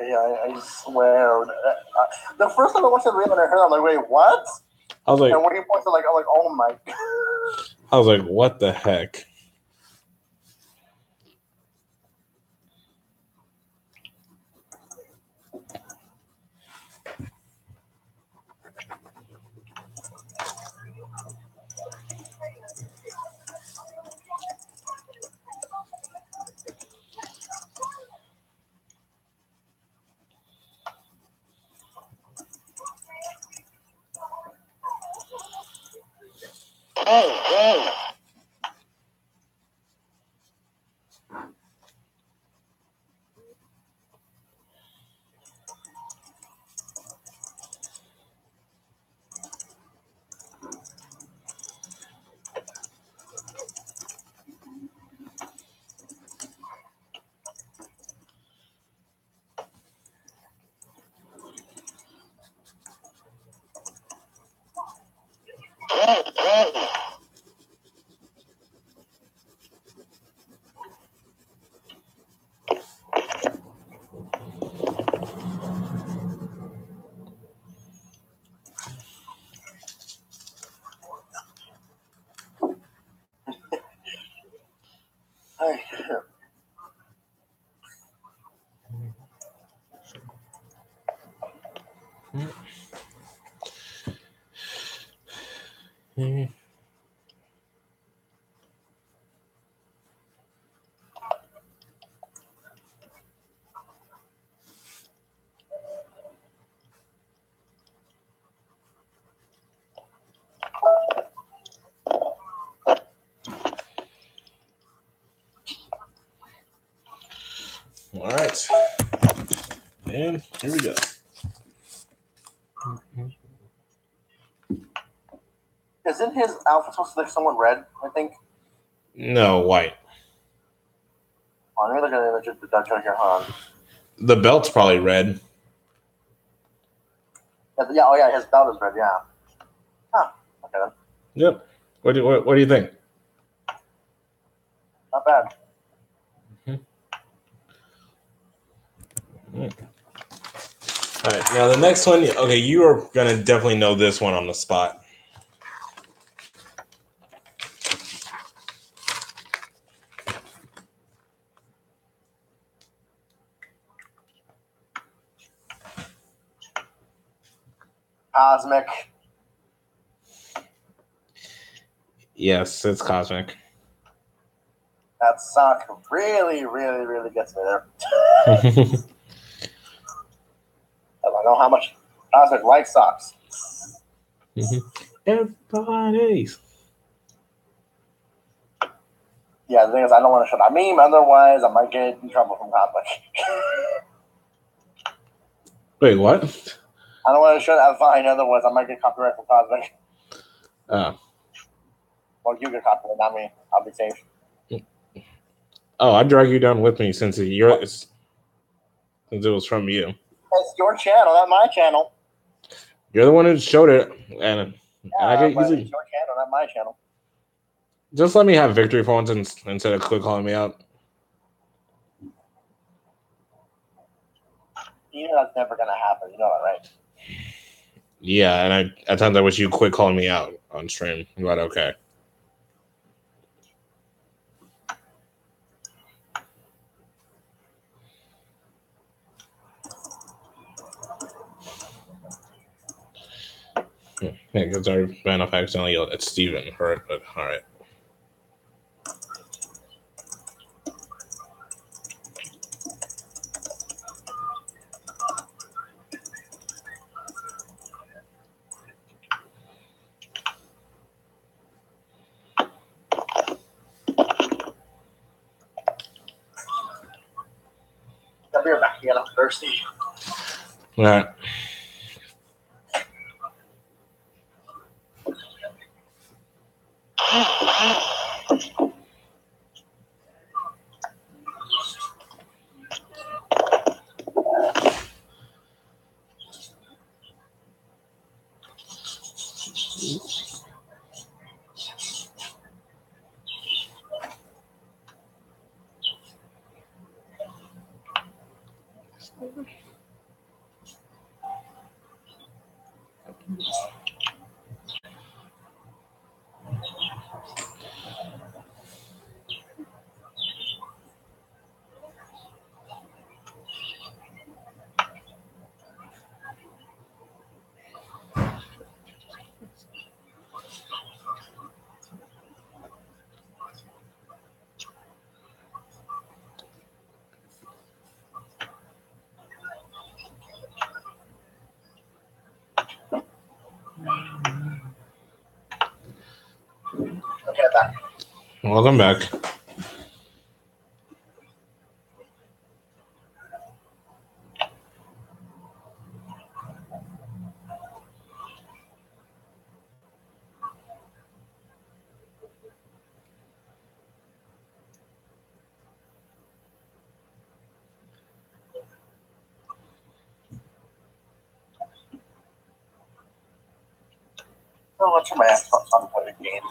I swear. The first time I watched the video and I heard it, I'm like, wait, what? I was like, and when he pointed, I'm like, oh my god. I was like, what the heck? All right. And here we go. Isn't his outfit supposed to look somewhat red, I think? No, white. Oh, let me look at the Dutch right here. Hold on. The belt's probably red. Yeah, oh yeah, his belt is red, yeah. Huh. Okay then. Yep. What do you think? Not bad. All right, now the next one, okay, you are going to definitely know this one on the spot. Cosmic. Yes, it's Cosmic. That sock really, really, really gets me there. I know how much Cosmic likes socks. Everybody's. Yeah, the thing is, I don't want to show that meme. Otherwise, I might get in trouble from Cosmic. Wait, what? I don't want to show that Vine. Otherwise, I might get copyright from Cosmic. Oh. Well, you get copyright, not me. I'll be safe. Oh, I drag you down with me since it was from you. It's your channel, not my channel. You're the one who showed it, and I can but easily. It's your channel, not my channel. Just let me have victory for once instead of calling me out. You know that's never gonna happen. You know that, right? Yeah, and at times I wish you quit calling me out on stream, but okay. Yeah, because I ran off accidentally yelled at Steven for it, but alright. I'll be right back again. I'm thirsty. Alright. Okay, back. Welcome back. Oh, let's turn my Xbox on and play the game.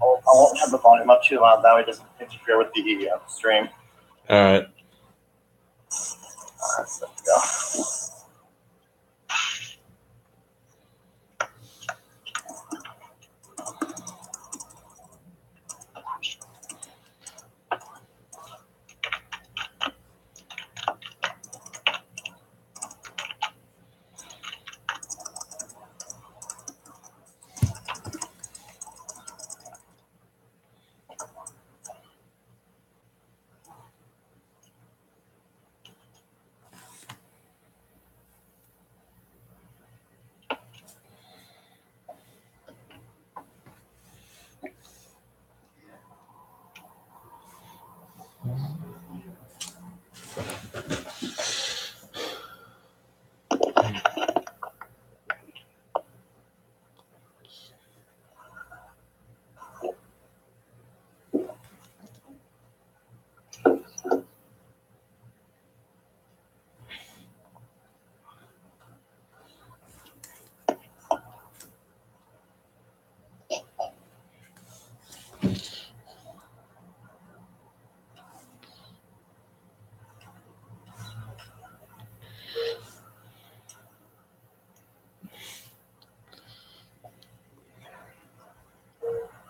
I won't have the volume up too loud. That way it doesn't interfere with the stream. Alright. Let's go.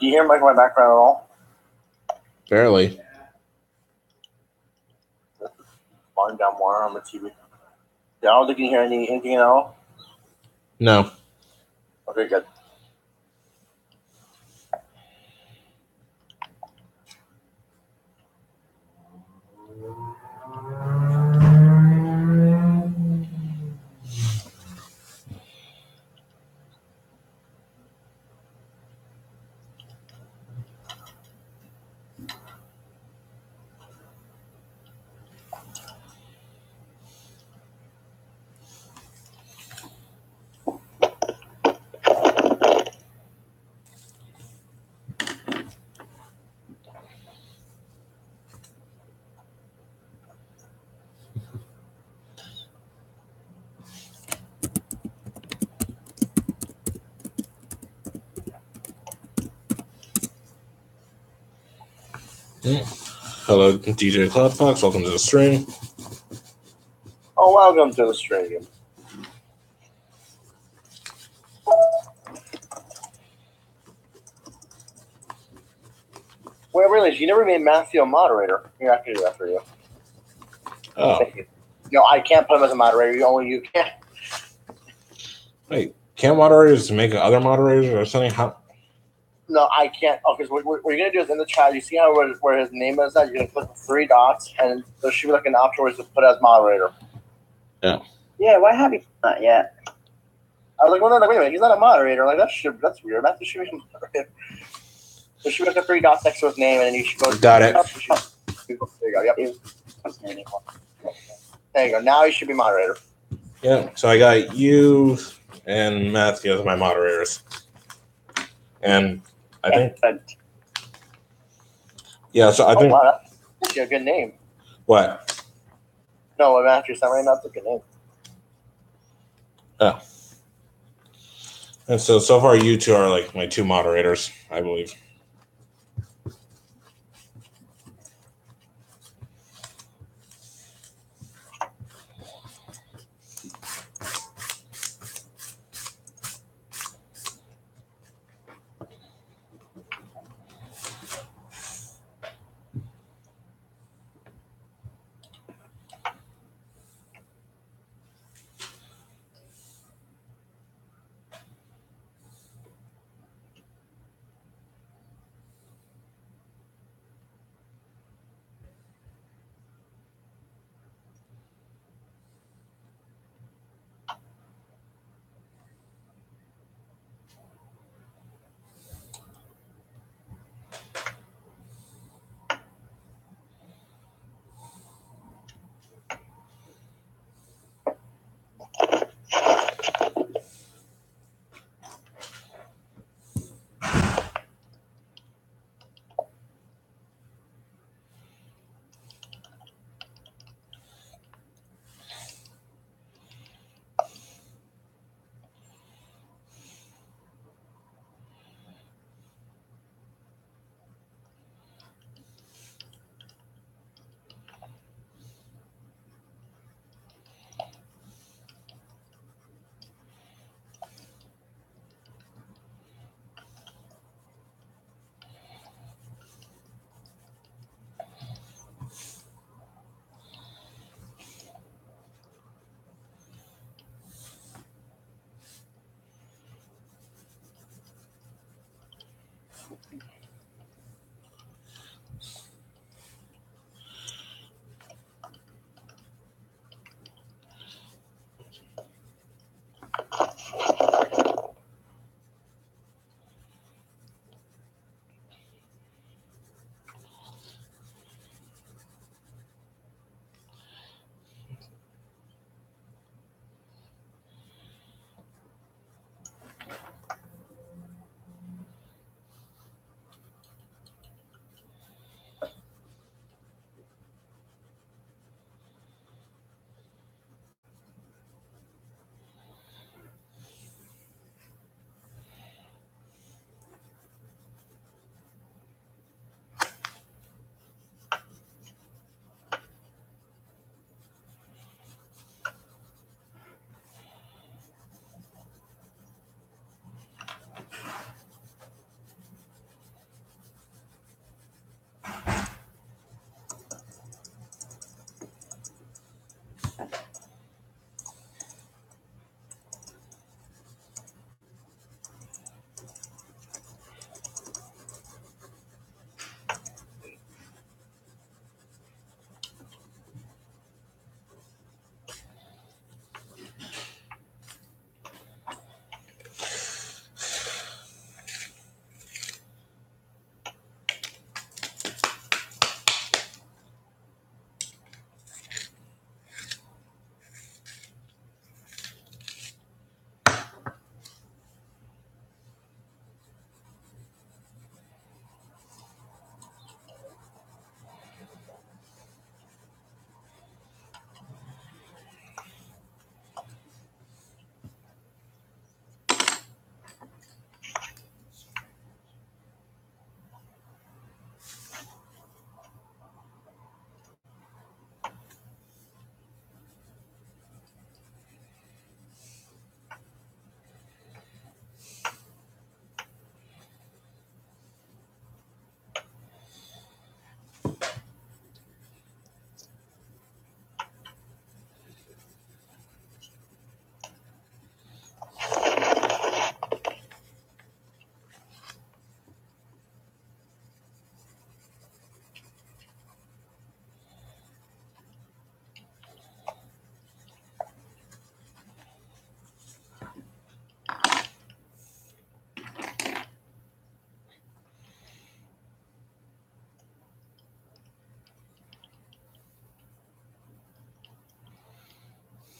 Do you hear my background at all? Barely. Volume down more on the TV. Yeah, I don't think you can hear anything at all. No. Okay, good. Hello, DJ Cloudfox. Welcome to the stream. Oh, welcome to the stream. Well, really, you never made Matthew a moderator. Here, I can do that for you. Oh, Thank you. No, I can't put him as a moderator. Only you can. wait. Can't moderators make other moderators or something? How? No, I can't. Okay, so what you're going to do is in the chat, you see how where his name is at? You're going to click the 3 dots, and there should be like an option where it's put as moderator. Yeah. Yeah, why haven't you done that yet? I was like, well, no, wait a minute. He's not a moderator. I'm like, that's weird. Matthew should be a moderator. There should be like the 3 dots next to his name, and then you should go. Got it. There you go. Yep. There you go. Now he should be moderator. Yeah. So I got you and Matthew as my moderators, and I think yeah. So I think Wow, that's a good name. what? No, what Matthew's not right now. That's a good name. Oh. And so far, you two are like my 2 moderators, I believe.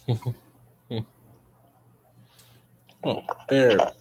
Oh, bear.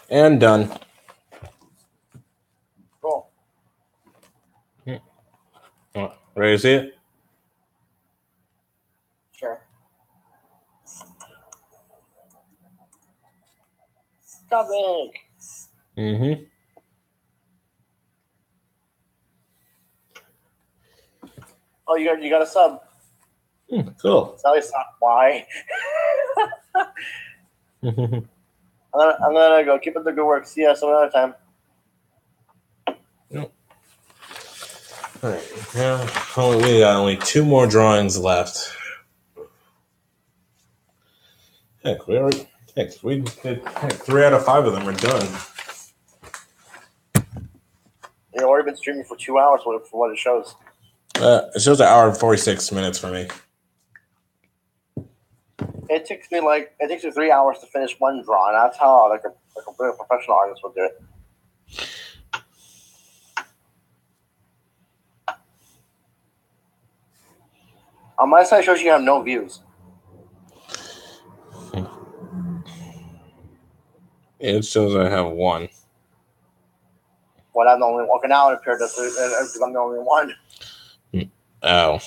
And done. Cool. Ready to see it? Sure. Stop it. Mm-hmm. Oh, you got a sub. Cool. Sally, stop. Why? Mm-hmm. I'm gonna go. Keep up the good work. See ya some other time. Yep. All right. Now we got only 2 more drawings left. Heck, we did 3 out of 5 of them are done. You've already been streaming for 2 hours for what it shows. It shows 1 hour and 46 minutes for me. It takes me 3 hours to finish one draw, and that's how like a real professional artist would do it. On my side, it shows you have no views. It shows I have 1. Well, I'm the only one. Okay, now it appeared that I'm the only one. Oh.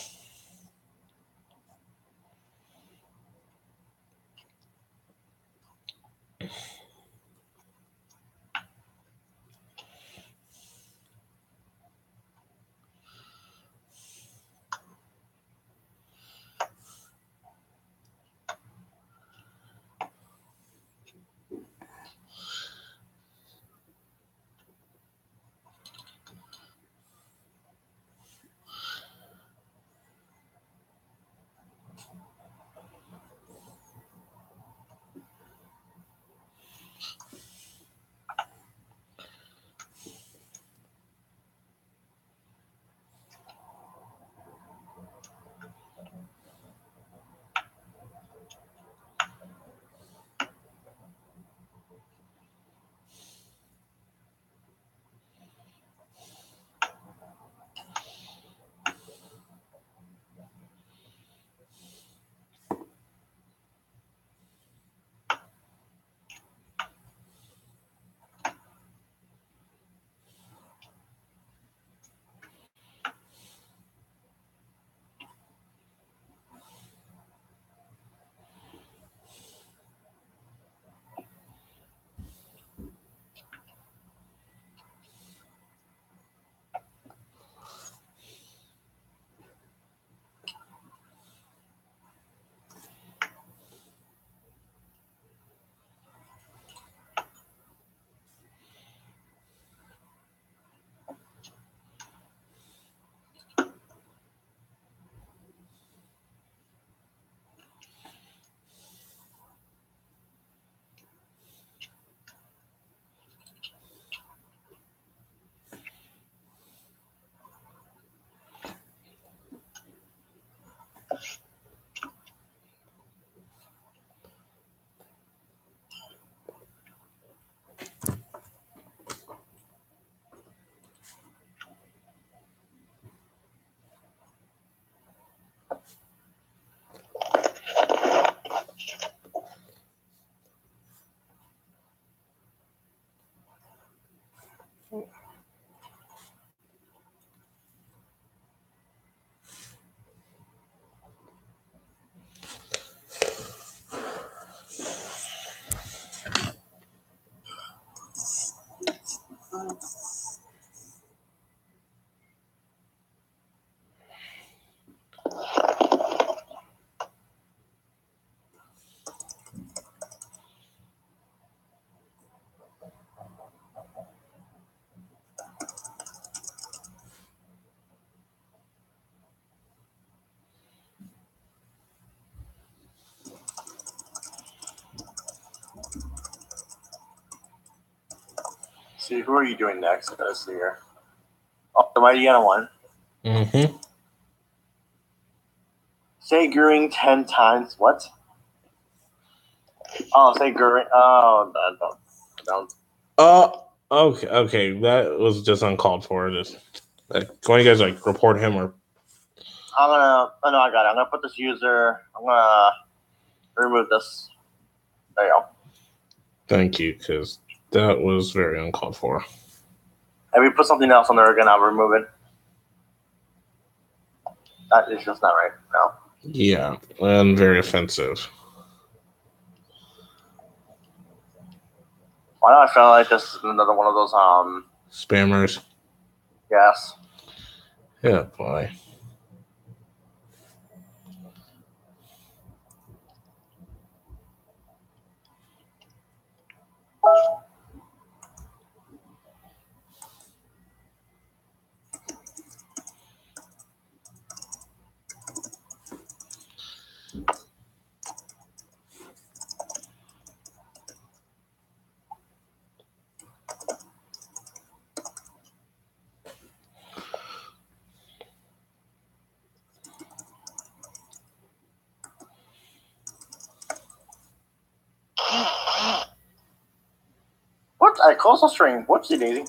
See, who are you doing next? Let's see here. Oh, the Mighty Anna one. Mm-hmm. Say Goering 10 times. What? Oh, say Goering. Oh, don't. Okay. That was just uncalled for. Just can you guys report him or? I'm gonna. Oh no, I got it. I'm gonna put this user. I'm gonna remove this. There you go. Thank you, because That was very uncalled for. If we put something else on there again, I'll remove it. That is just not right. No. Yeah, and very offensive. Why do I feel like this is another one of those Spammers. yes. Yeah, boy. What? I closed the stream. Whoopsie daisy.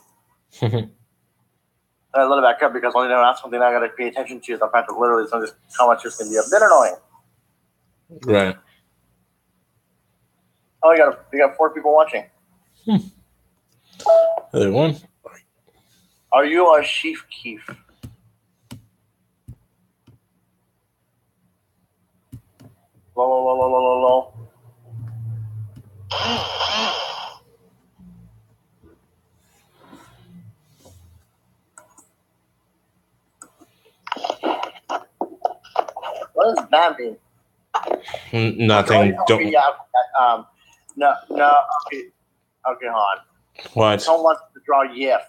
I let it back up because only now that's something I got to pay attention to. Is I'm to literally so just how much it's gonna be a bit annoying. Right. Oh, you got 4 people watching. Other one. Are you a Chief Keef? Lol. What does that mean? Nothing. Don't. Okay, yeah. No. Okay, hold on. What? Someone wants to draw YIF.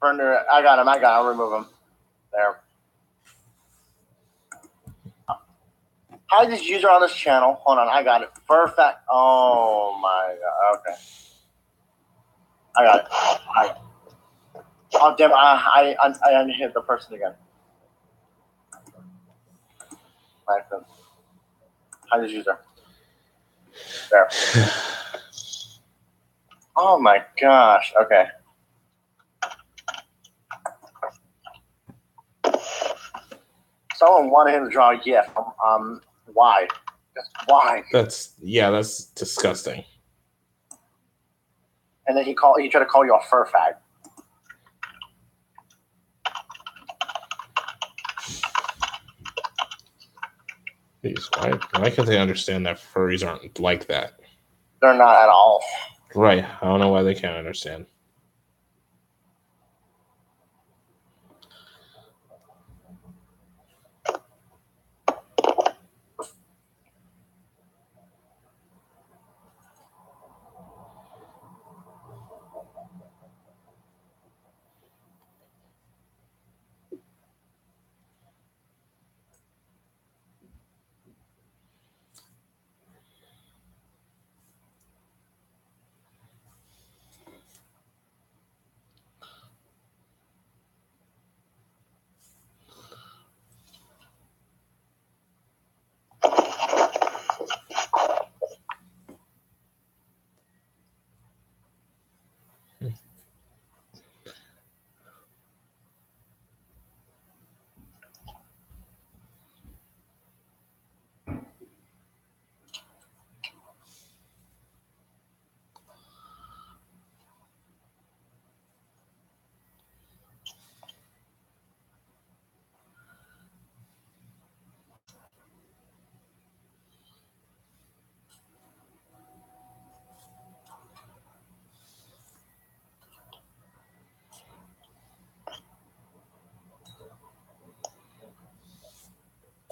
I got him. I'll remove him. There. Hi, this user on this channel. Hold on, I got it. Perfect. Oh my god. Okay. I got it. Oh damn! I unhit the person again. Right. Hi, this user. There. Oh my gosh. Okay. Someone wanted him to draw a GIF. Why? Just why? That's disgusting. And then he tried to call you a fur fag. Jeez, why can't they understand that furries aren't like that? They're not at all. Right. I don't know why they can't understand.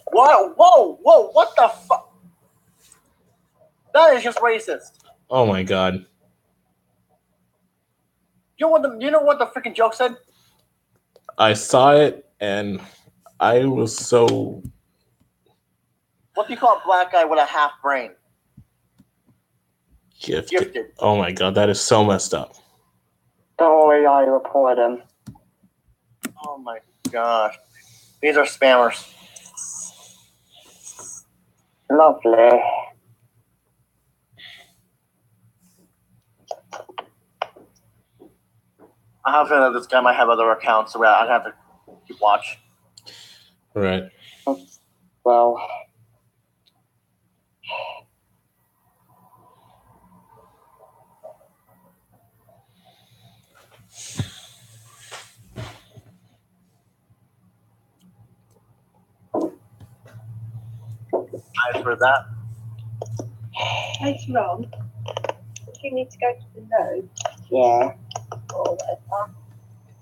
What? Whoa! What the fuck? That is just racist. Oh my god. You know what the freaking joke said? I saw it and I was so. What do you call a black guy with a half brain? Gifted. Oh my god, that is so messed up. Don't worry, I reported him. Oh my gosh. These are spammers. Lovely. I have a feeling that this guy might have other accounts, so I have to keep watch. Right. Well, guys for that. Thanks, Ron. You need to go to the loo Yeah. or whatever.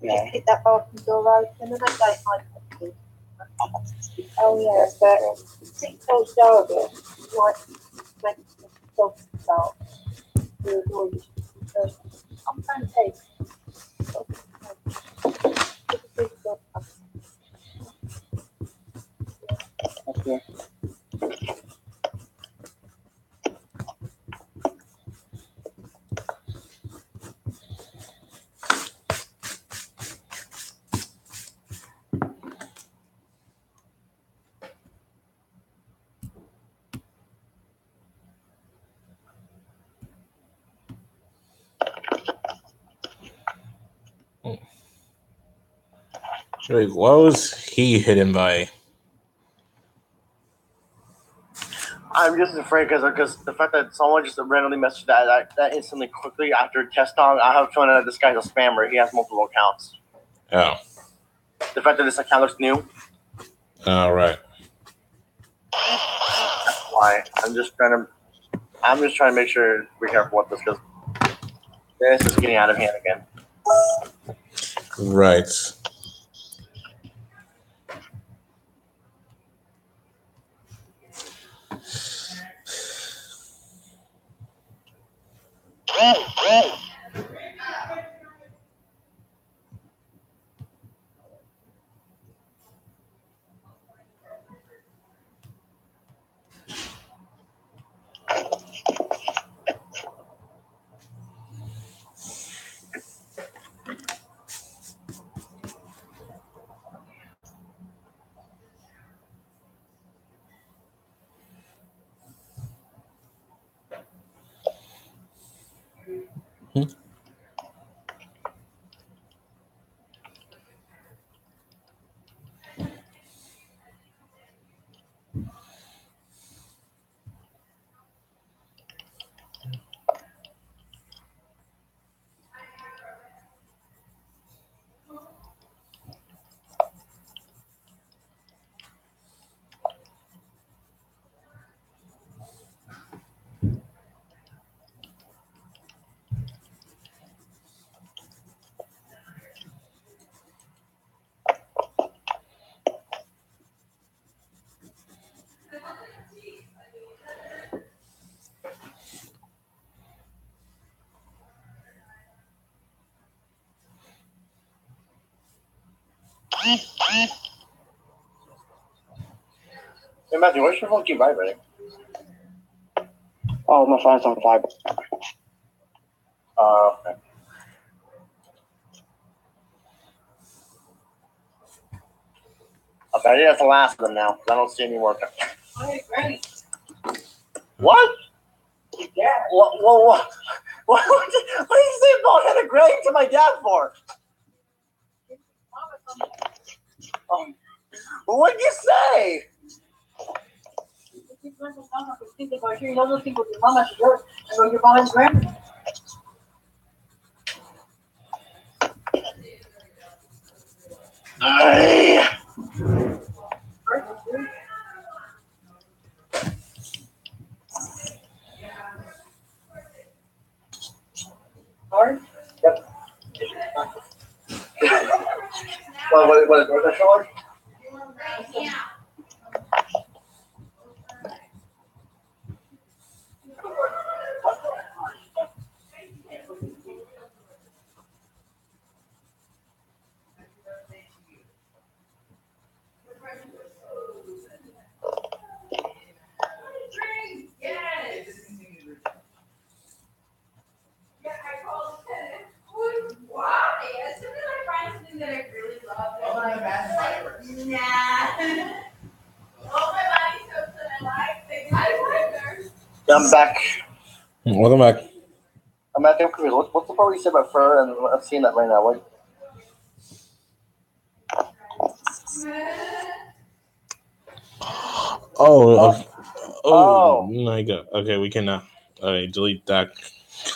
Yeah. Just keep that bathroom door open and I don't mind cooking. Oh yeah, but six old Derby might make the dog start. I'm trying to take. Okay. Wait, what was he hidden by? I'm just afraid because the fact that someone just randomly messaged that instantly quickly after test on, I have a feeling that this guy's a spammer. He has multiple accounts. Oh, The fact that this account looks new, all right. that's why I'm just trying to make sure we're careful with this because this is getting out of hand again. Right. Hey Matthew, what's your phone keep vibrating? Oh, my phone's on vibrate. Okay. Okay, I think that's the last of them now because I don't see any more. What? Yeah. What did you say bald-headed Greg to my dad for? What'd you say? Yep. What is that showing? I'm back. Welcome back. I'm back. I'm confused. What's the part you said about fur? And I'm seeing that right now. What? Oh my god. Okay, we can delete that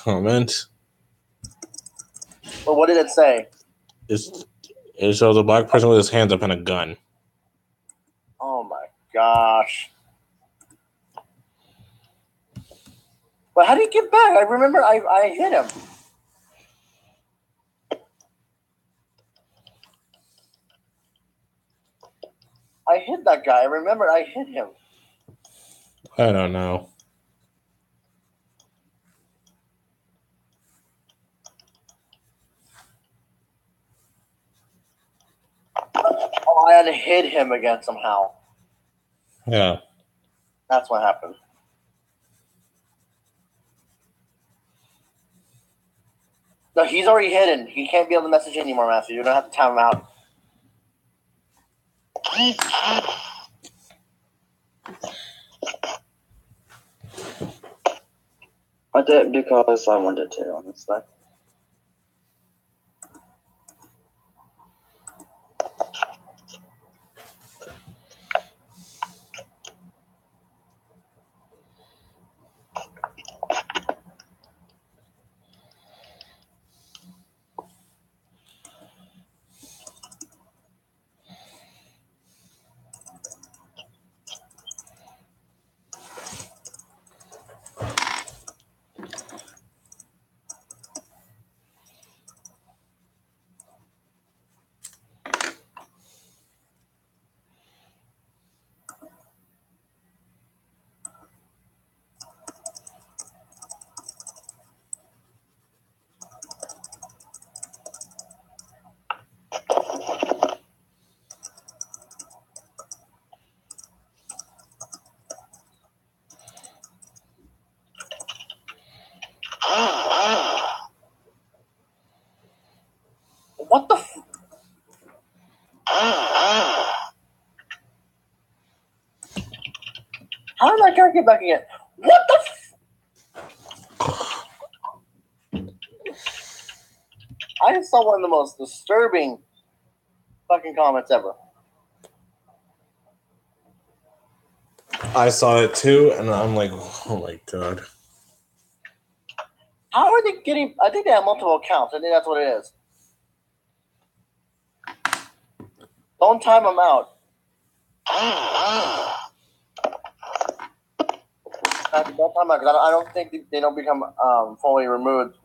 comment. Well, what did it say? It shows a black person with his hands up and a gun. Oh my gosh. But how did he get back? I remember I hit him. I hit that guy. I remember I hit him. I don't know. Oh, I had to hit him again somehow. Yeah. That's what happened. No, he's already hidden. He can't be able to message anymore, Matthew. You don't have to time him out. I did it because I wanted to, honestly. What the? How did that guy get back again? What the? I just saw one of the most disturbing fucking comments ever. I saw it too, and I'm like, oh my god. How are they getting? I think they have multiple accounts. I think that's what it is. Don't time them out. Don't time out because I don't think they don't become fully removed.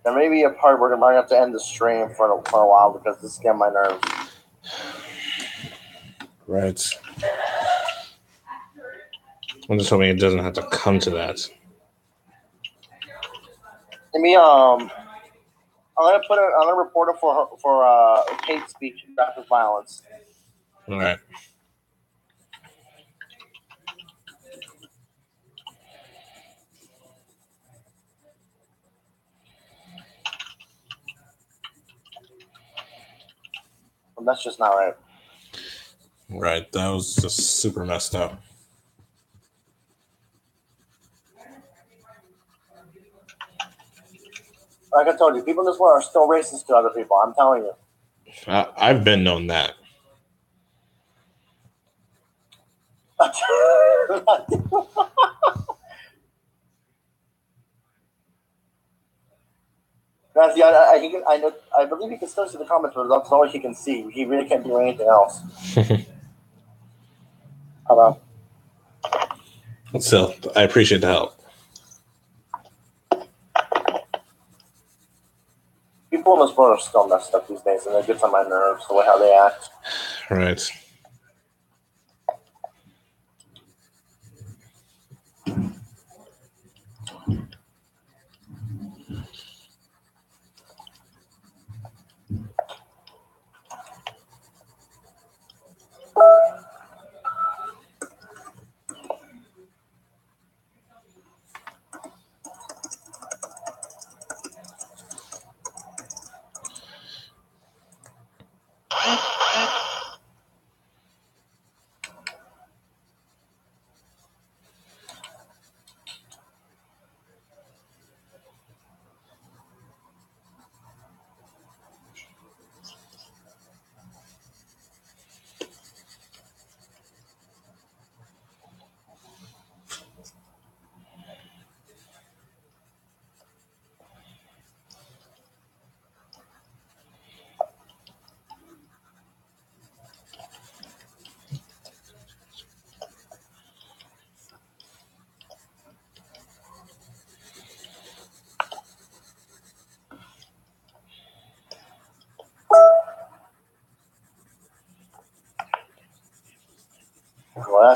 There may be a part where I have to end the stream for a while because this is getting my nerves. Right. I'm just hoping it doesn't have to come to that. I'm gonna report her for hate speech and graphic violence. All right. And that's just not right. Right. That was just super messed up. Like I told you, people in this world are still racist to other people. I'm telling you. I've been known that. Nancy, I believe he can still see the comments, but that's all he can see. He really can't do anything else. Hello. So I appreciate the help. People in this world are still messed up these days, and it gets on my nerves the way how they act. Right.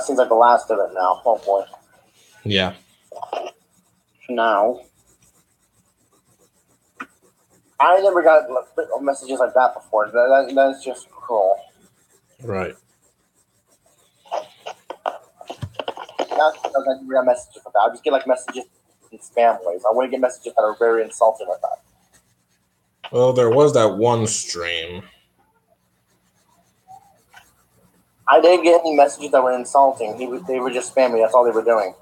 that seems like the last of it now, hopefully. Yeah. For now. I never got messages like that before. That's just cruel. Right. That's because I never got messages like that. I just get like messages in spam ways. I wouldn't get messages that are very insulting like that. Well, there was that one stream. I didn't get any messages that were insulting. They were just spamming. That's all they were doing.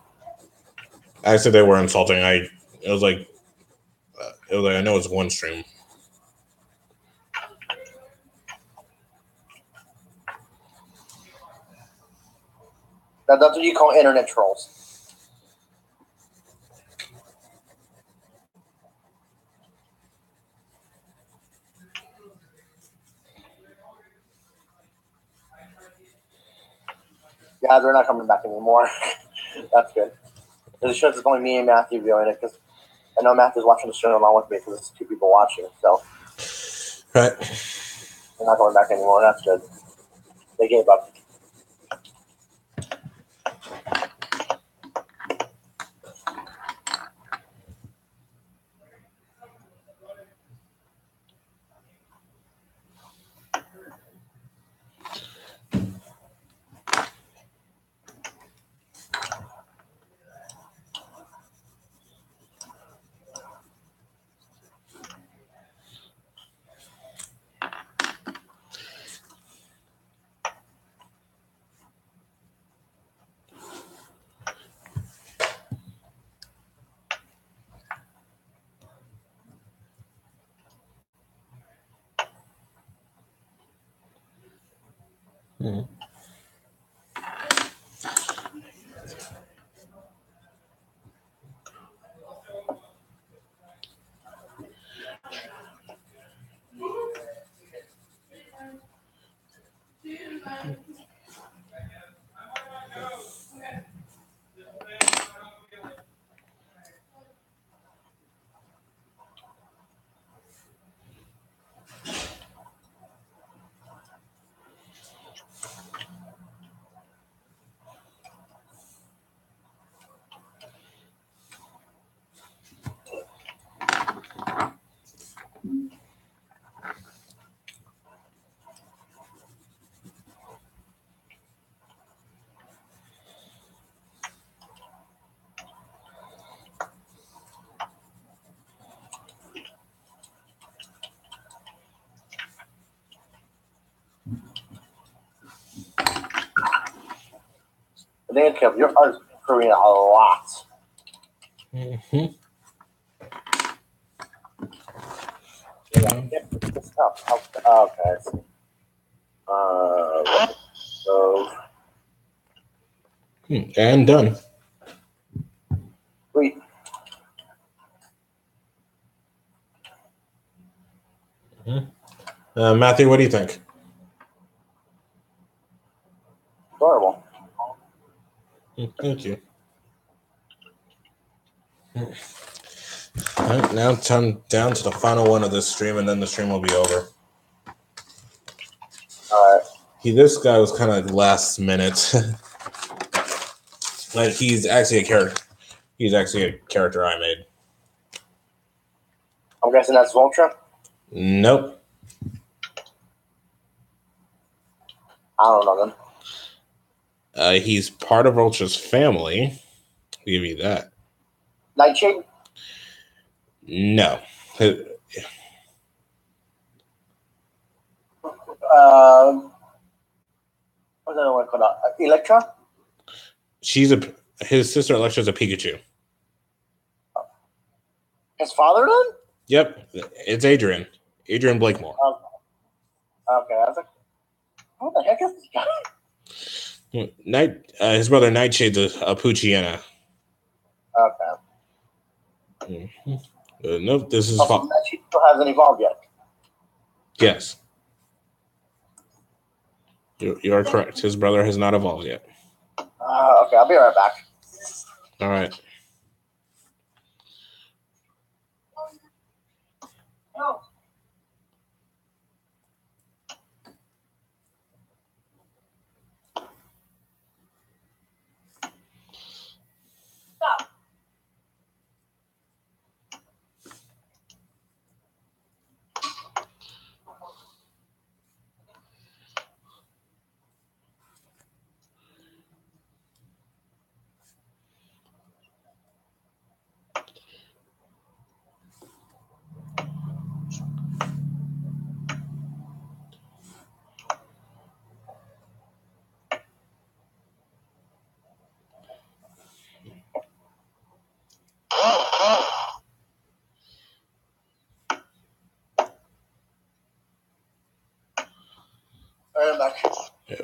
I said they were insulting. It was like I know it's one stream. That's what you call internet trolls. Yeah, they're not coming back anymore. That's good. It shows it's only me and Matthew viewing it because I know Matthew's watching the stream along with me because it's two people watching. So Right. they're not coming back anymore. That's good. They gave up. Hmm. They killed your art improving a lot. Mm-hmm. Okay. So And done. sweet. Matthew, what do you think? Adorable. Thank you. All right, now time down to the final one of this stream, and then the stream will be over. All right. This guy was kind of last minute. Like he's actually a character. He's actually a character I made. I'm guessing that's Voltra. Nope. I don't know them. He's part of Ultra's family. I'll give you that. Nightshade. No. What's that one called? Electra. His sister Electra's a Pikachu. His father then? Yep, it's Adrian. Adrian Blakemore. Okay, I was like, what the heck is this guy? His brother Nightshade's a Poochyena. Okay. Mm-hmm. Nope, this is Nightshade still hasn't evolved yet. Yes. You are correct. His brother has not evolved yet. Okay, I'll be right back. All right. Oh.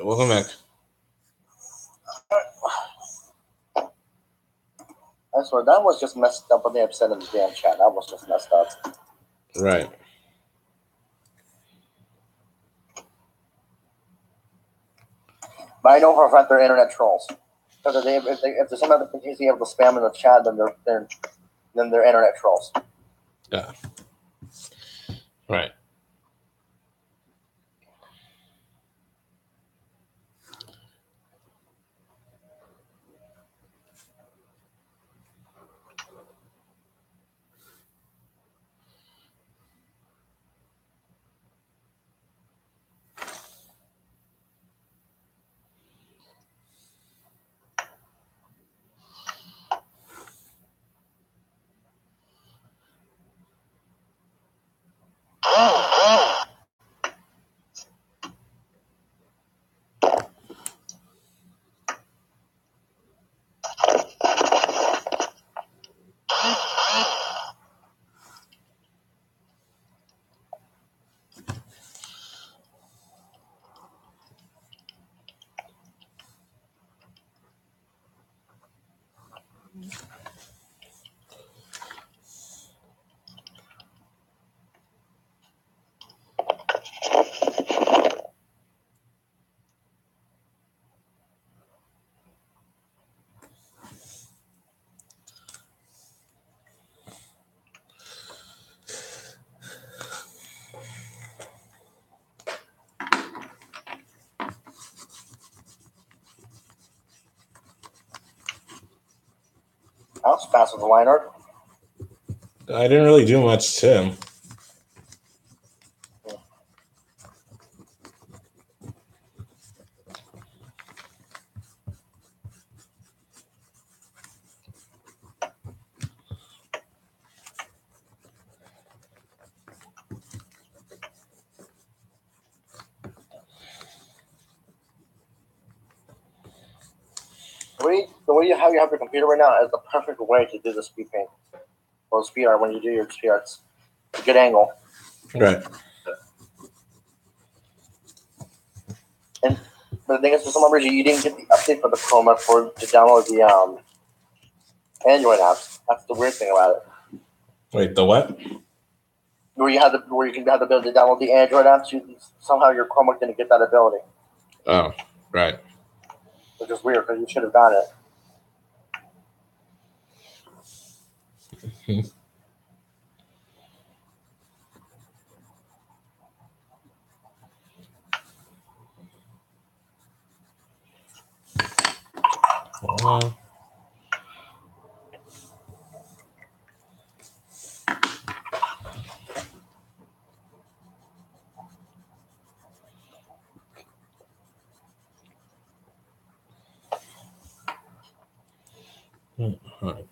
welcome back. I swear that was just messed up when they upset in the damn chat. That was just messed up. Right. But I know for a fact they're internet trolls. Because if there's someone that continues to be able to spam in the chat, then they're internet trolls. Yeah. Right. That was fast with the line art. I didn't really do much to him. The way you have your computer right now is the perfect way to do the speed paint or speed art when you do your speed arts. It's a good angle. Right. And but the thing is, for some reason, you didn't get the update for the Chroma to download the Android apps. That's the weird thing about it. Wait, the what? Where you can have the ability to download the Android apps, somehow your Chroma didn't get that ability. Oh, right. Which is weird because you should have got it. Right.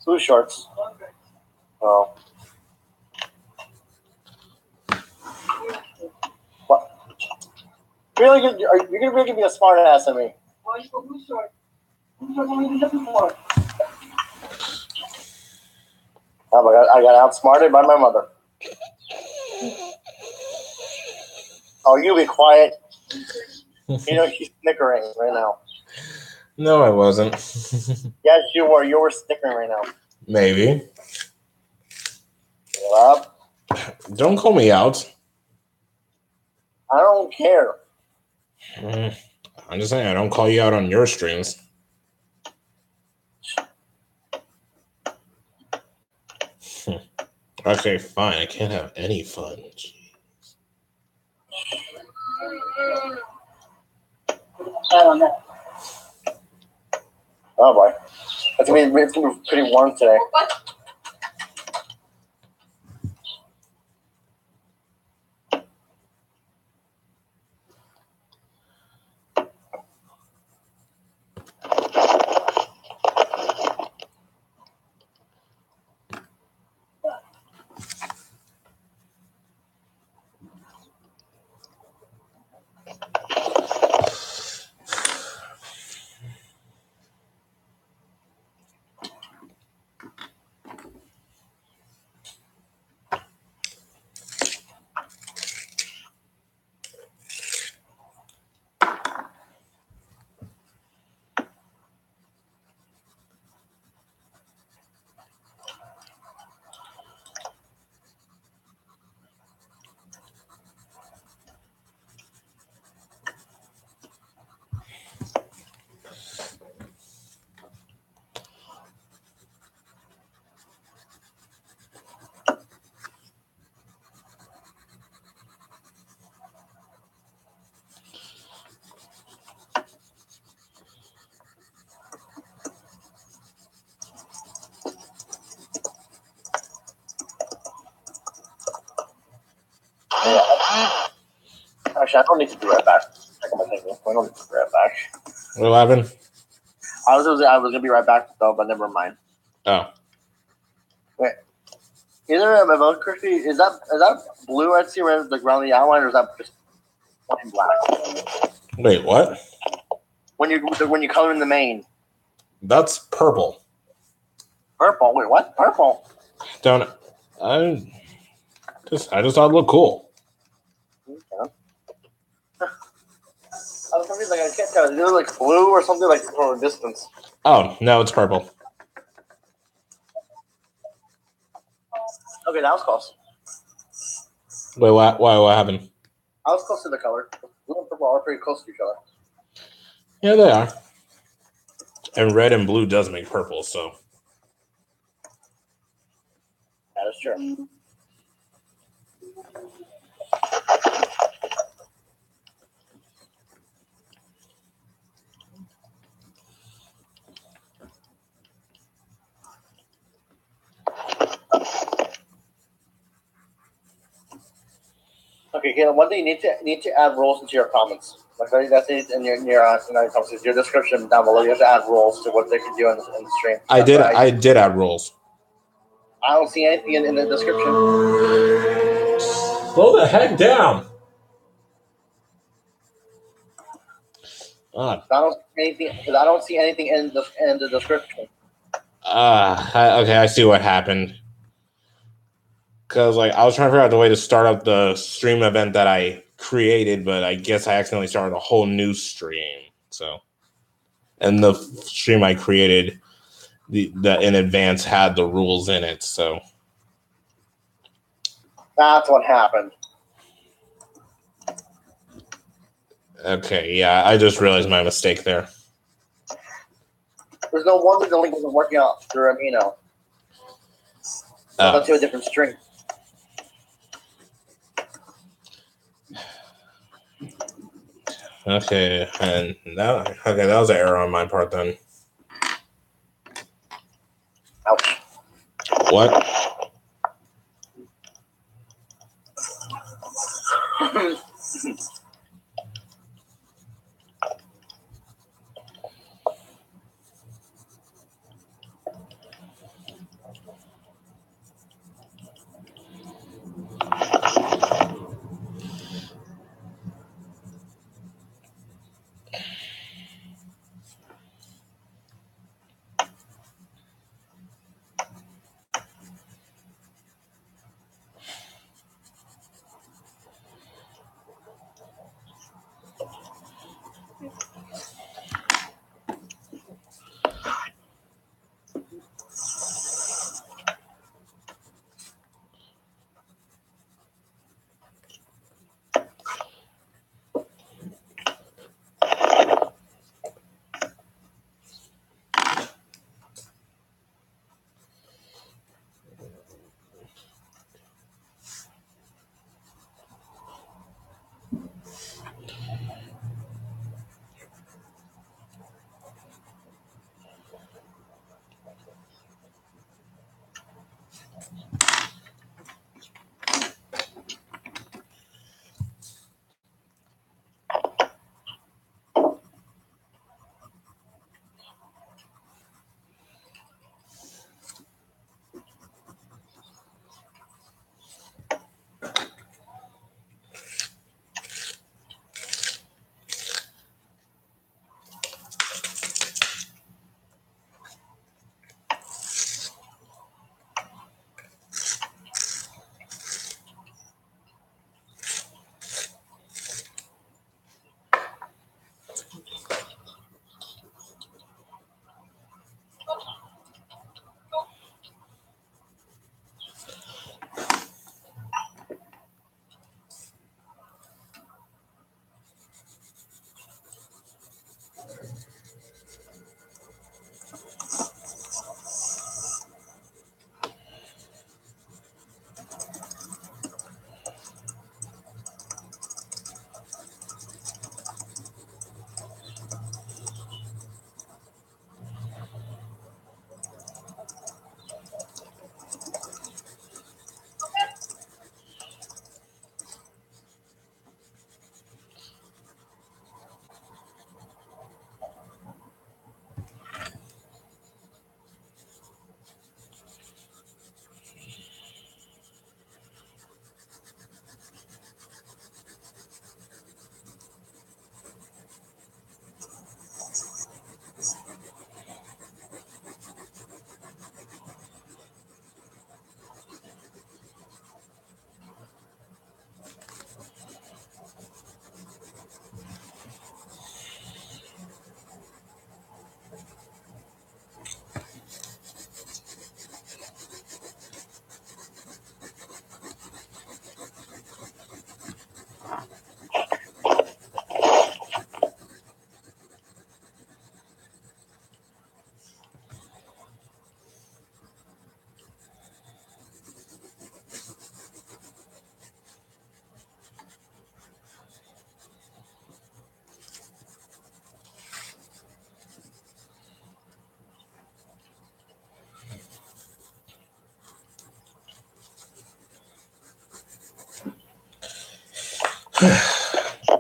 Blue shorts. Oh. What? Really good? You're gonna really give me a smart ass at me. Why you blue shorts? Blue shorts, what are you looking for? Oh my god, I got outsmarted by my mother. Oh, you be quiet. You know she's snickering right now. No, I wasn't. Yes, you were. You were snickering right now. Maybe. Shut up. Don't call me out. I don't care. I'm just saying I don't call you out on your streams. Okay, fine. I can't have any fun. Jeez. Oh boy, it's gonna be pretty warm today. Actually, I don't need to be right back. Check on my thing. I don't need to be right back. What happened? I was gonna be right back though, but never mind. Oh. Wait. Is there a vote, Christy? Is that blue I see right like around the outline, or is that just plain black? Wait, what? When you color in the main. That's purple. Purple. Wait, what? Purple. Don't I just thought it looked cool. Okay. I was confused, like I can't tell. Is it like blue or something like from a distance? Oh, no, it's purple. Okay, that was close. Wait, what happened? I was close to the color. Blue and purple are pretty close to each other. Yeah, they are. And red and blue does make purple, so. That is true. Okay, Caleb. One thing you need to add rules into your comments. Like that's it in your comments, your description down below. You have to add rules to what they can do in the stream. I did add rules. I don't see anything in the description. Slow the heck down. I don't see anything in the description. Okay, I see what happened. Because I was trying to figure out the way to start up the stream event that I created, but I guess I accidentally started a whole new stream. So, and the stream I created, the in advance had the rules in it. So that's what happened. Okay, yeah, I just realized my mistake there. There's no wonder the link wasn't working out through Amino. To a different string. Okay, and that was an error on my part then. Ouch. What?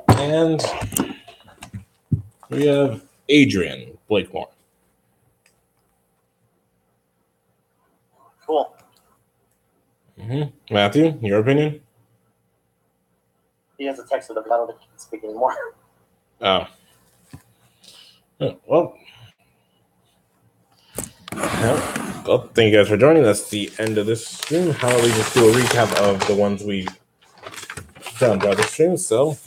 And we have Adrian Blakemore. Cool. Matthew, your opinion? He has a text that I don't think he can speak anymore. Oh. Well, thank you guys for joining. That's the end of this stream. How about we just do a recap of the ones we done throughout the stream? So,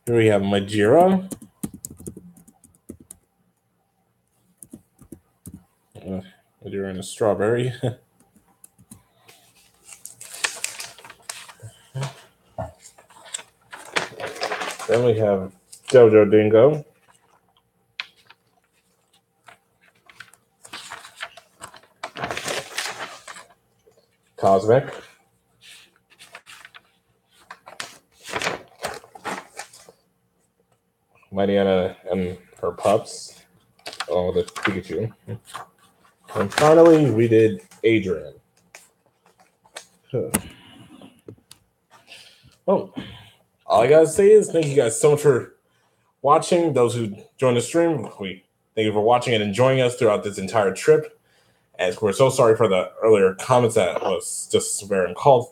here we have Majira. Majira and a strawberry. Then we have Jojo Dingo. Cosmic. Mariana and her pups. Oh, the Pikachu. And finally, we did Adrian. Well, all I gotta say is thank you guys so much for watching. Those who joined the stream, we thank you for watching and enjoying us throughout this entire trip. And we're so sorry for the earlier comments that was just very uncalled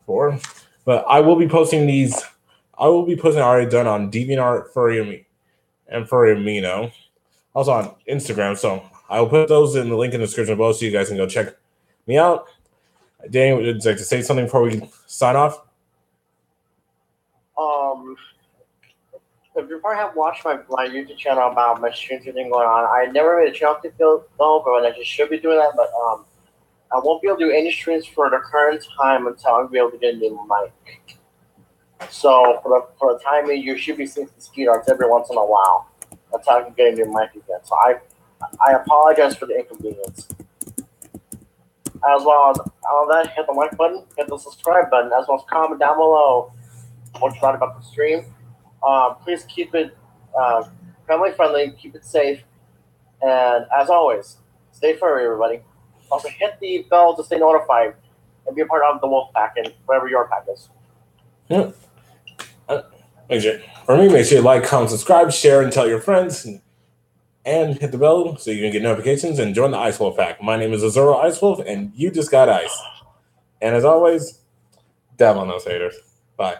for. But I will be posting these. I will be posting already done on DeviantArt, Furry Amino, also on Instagram. So I will put those in the link in the description below so you guys can go check me out. Danny, would you like to say something before we sign off? If you probably have watched my YouTube channel about my streams and things going on, I never made a channel to feel though, but I just should be doing that. But I won't be able to do any streams for the current time until I'll be able to get a new mic. So for the time being, you should be seeing some skeet arts every once in a while until I can get a new mic again. So I apologize for the inconvenience. As well as all that, hit the like button, hit the subscribe button, as well as comment down below what you thought about the stream. Please keep it family friendly, keep it safe, and as always, stay furry, everybody. Also, hit the bell to stay notified and be a part of the wolf pack and whatever your pack is. Yeah. For me, make sure you like, comment, subscribe, share, and tell your friends, and hit the bell so you can get notifications and join the Ice Wolf pack. My name is Azura Ice Wolf, and you just got ice. And as always, dab on those haters. Bye.